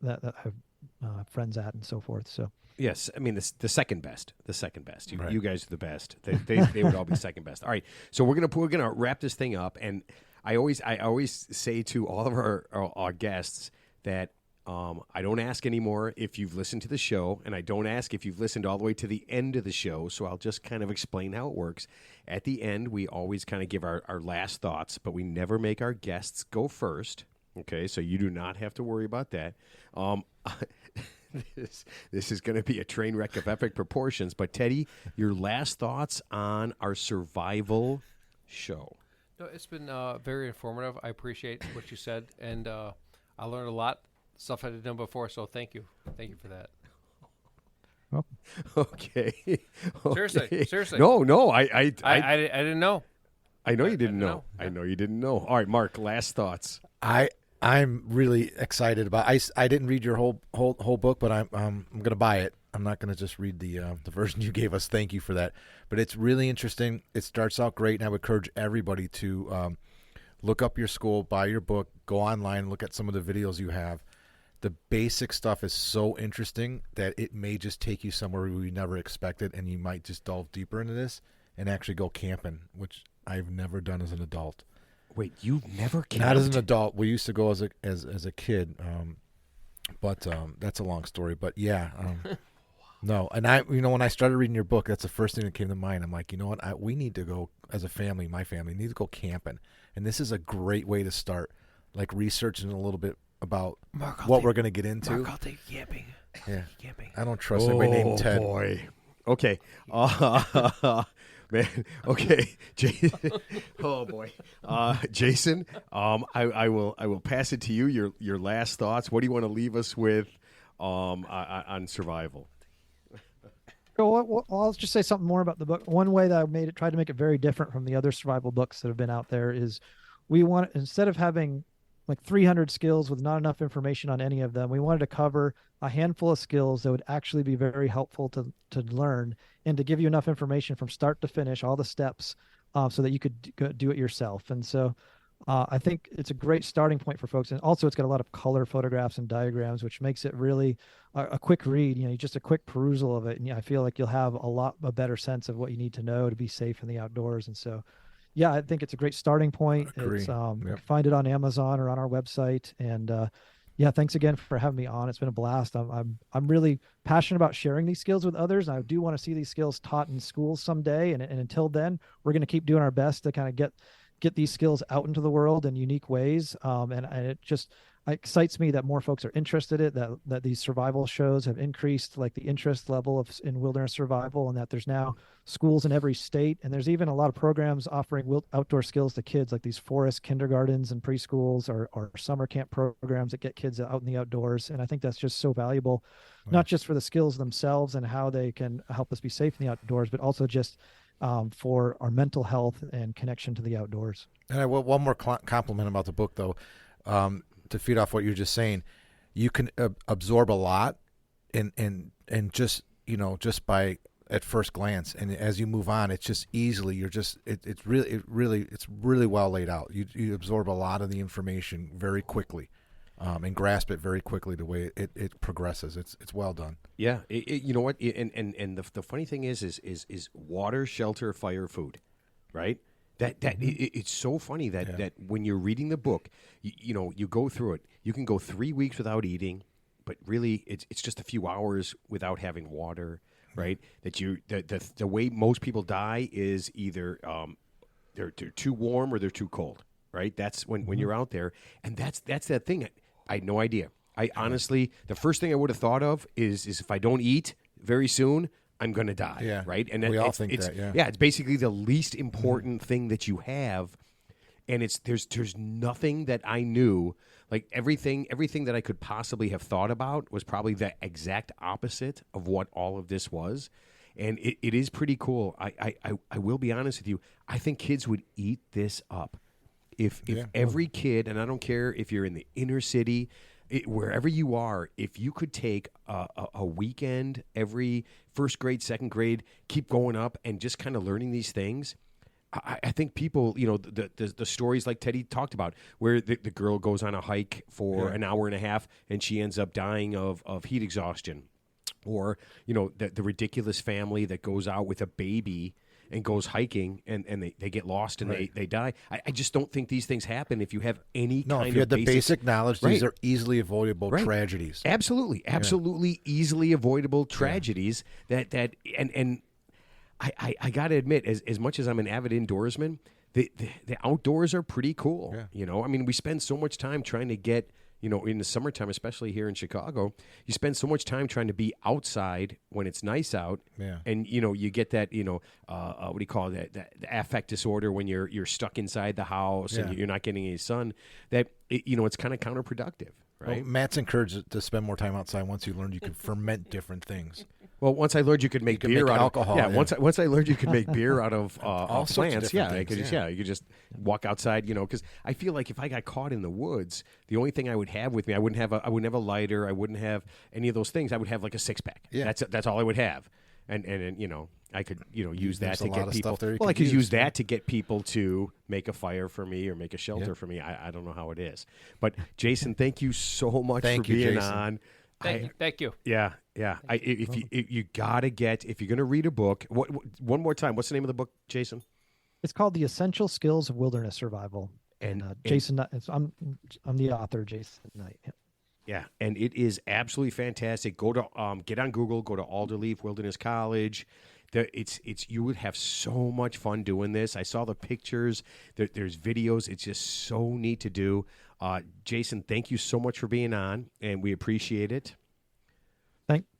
that I have friends at and so forth. So Yes, I mean the second best. Right. You guys are the best. They would all be second best. All right, so we're gonna wrap this thing up, and I always say to all of our guests that I don't ask anymore if you've listened to the show, and I don't ask if you've listened all the way to the end of the show. So I'll just kind of explain how it works. At the end, we always kind of give our last thoughts, but we never make our guests go first. Okay, so you do not have to worry about that. this is going to be a train wreck of epic proportions. But Teddy, your last thoughts on our survival show? No, it's been very informative. I appreciate what you said, and I learned a lot, stuff I didn't know before. So thank you for that. Okay. Seriously. No. I didn't know. I know you didn't know. know. I know you didn't know. All right, Mark. Last thoughts. I'm really excited about. I didn't read your whole book, but I'm gonna buy it. I'm not gonna just read the version you gave us. Thank you for that. But it's really interesting. It starts out great, and I would encourage everybody to look up your school, buy your book, go online, look at some of the videos you have. The basic stuff is so interesting that it may just take you somewhere we never expected, and you might just delve deeper into this and actually go camping, which I've never done as an adult. Wait, you've never camped? Not as an adult. We used to go as a kid, but that's a long story. But yeah, no. And when I started reading your book, that's the first thing that came to mind. I'm like, you know what? We need to go as a family. My family need to go camping, and this is a great way to start, like researching a little bit about what we're going to get into. Mark, I'll take camping. Yeah, camping. I don't trust anybody named Ted. Oh boy. Okay. Man. Okay. Oh boy. Jason. I will pass it to you. Your last thoughts. What do you want to leave us with on survival? Well, I'll just say something more about the book. One way that I tried to make it very different from the other survival books that have been out there is we want, instead of having like 300 skills with not enough information on any of them, we wanted to cover a handful of skills that would actually be very helpful to learn and to give you enough information from start to finish, all the steps, so that you could do it yourself. And so I think it's a great starting point for folks. And also it's got a lot of color photographs and diagrams, which makes it really a quick read, just a quick perusal of it. And I feel like you'll have a better sense of what you need to know to be safe in the outdoors. And so, yeah, I think it's a great starting point. Agree. It's, Yep. You can find it on Amazon or on our website. And yeah, thanks again for having me on. It's been a blast. I'm really passionate about sharing these skills with others. And I do want to see these skills taught in schools someday. And until then, we're going to keep doing our best to kind of get these skills out into the world in unique ways. And it just excites me that more folks are interested in it, that these survival shows have increased like the interest level in wilderness survival, and that there's now schools in every state. And there's even a lot of programs offering outdoor skills to kids, like these forest kindergartens and preschools or summer camp programs that get kids out in the outdoors. And I think that's just so valuable, not just for the skills themselves and how they can help us be safe in the outdoors, but also just for our mental health and connection to the outdoors. And I will one more compliment about the book, though, to feed off what you're just saying. You can absorb a lot, and just by at first glance, and as you move on, it's just easily. It's really well laid out. You absorb a lot of the information very quickly. And grasp it very quickly the way it progresses. It's well done. Yeah, you know what? And the funny thing is water, shelter, fire, food, right? It's so funny that when you're reading the book, you go through it. You can go 3 weeks without eating, but really it's just a few hours without having water, right? That the way most people die is either they're too warm or they're too cold, right? That's when you're out there, and that's that thing. I had no idea. I honestly, the first thing I would have thought of is if I don't eat very soon, I'm going to die. Yeah. Right. And we all think that. Yeah. Yeah. It's basically the least important thing that you have. And there's nothing that I knew, like everything that I could possibly have thought about was probably the exact opposite of what all of this was. And it is pretty cool. I will be honest with you. I think kids would eat this up. If every kid, and I don't care if you're in the inner city, wherever you are, if you could take a weekend every first grade, second grade, keep going up and just kind of learning these things, I think people, the stories like Teddy talked about, where the girl goes on a hike for an hour and a half and she ends up dying of heat exhaustion, or the ridiculous family that goes out with a baby and goes hiking and they get lost and they die. I just don't think these things happen if you have any kind of if you had the basic knowledge, these Right. are easily avoidable Right. tragedies. Absolutely easily avoidable tragedies that and I got to admit, as much as I'm an avid indoorsman, the outdoors are pretty cool. Yeah. I mean, we spend so much time trying to get in the summertime, especially here in Chicago, you spend so much time trying to be outside when it's nice out. Yeah. And, you get that, what do you call it, that affect disorder when you're stuck inside the house Yeah. and you're not getting any sun, that, it's kind of counterproductive, right? Well, Matt's encouraged to spend more time outside once you learned you could ferment different things. Well, once I learned you could make can beer make out alcohol, of yeah. Once I learned you could make beer out of All sorts of plants, different I things, could just yeah. you could just walk outside, because I feel like if I got caught in the woods, the only thing I would have with me, I wouldn't have a lighter, I wouldn't have any of those things. I would have like a 6-pack. Yeah. That's all I would have, and I could use that There's to a lot get of people. stuff there you Well, I could could use, use that to get people to make a fire for me or make a shelter Yeah. for me. I don't know how it is, but Jason, thank you so much Thank for you, being Jason. on. Thank you. Yeah. If you gotta get, if you're gonna read a book, one more time, what's the name of the book, Jason? It's called The Essential Skills of Wilderness Survival. And Jason, I'm the author, Jason Knight. Yeah, and it is absolutely fantastic. Go to get on Google, go to Alderleaf Wilderness College. It's you would have so much fun doing this. I saw the pictures. There's videos. It's just so neat to do. Jason, thank you so much for being on, and we appreciate it.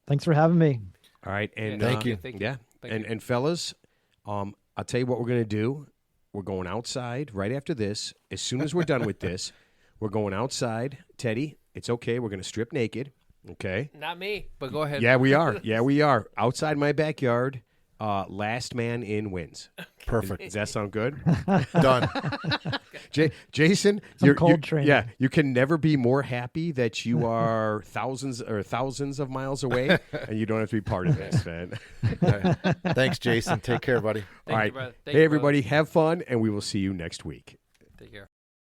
Thanks for having me. All right, and Thank you. Thank Yeah, Thank you. and fellas, I'll tell you what we're gonna do. We're going outside right after this. As soon as we're done with this, we're going outside. Teddy, it's okay. We're gonna strip naked. Okay. Not me, but go ahead. Yeah, we are. Yeah, we are. Outside my backyard, last man in wins. Perfect. Does that sound good? Done. Jason, Some cold training. Yeah, you can never be more happy that you are thousands of miles away, and you don't have to be part of this, man. Thanks, Jason. Take care, buddy. Thank All right. you, brother. Thank Hey, you, brother. everybody, have fun, and we will see you next week.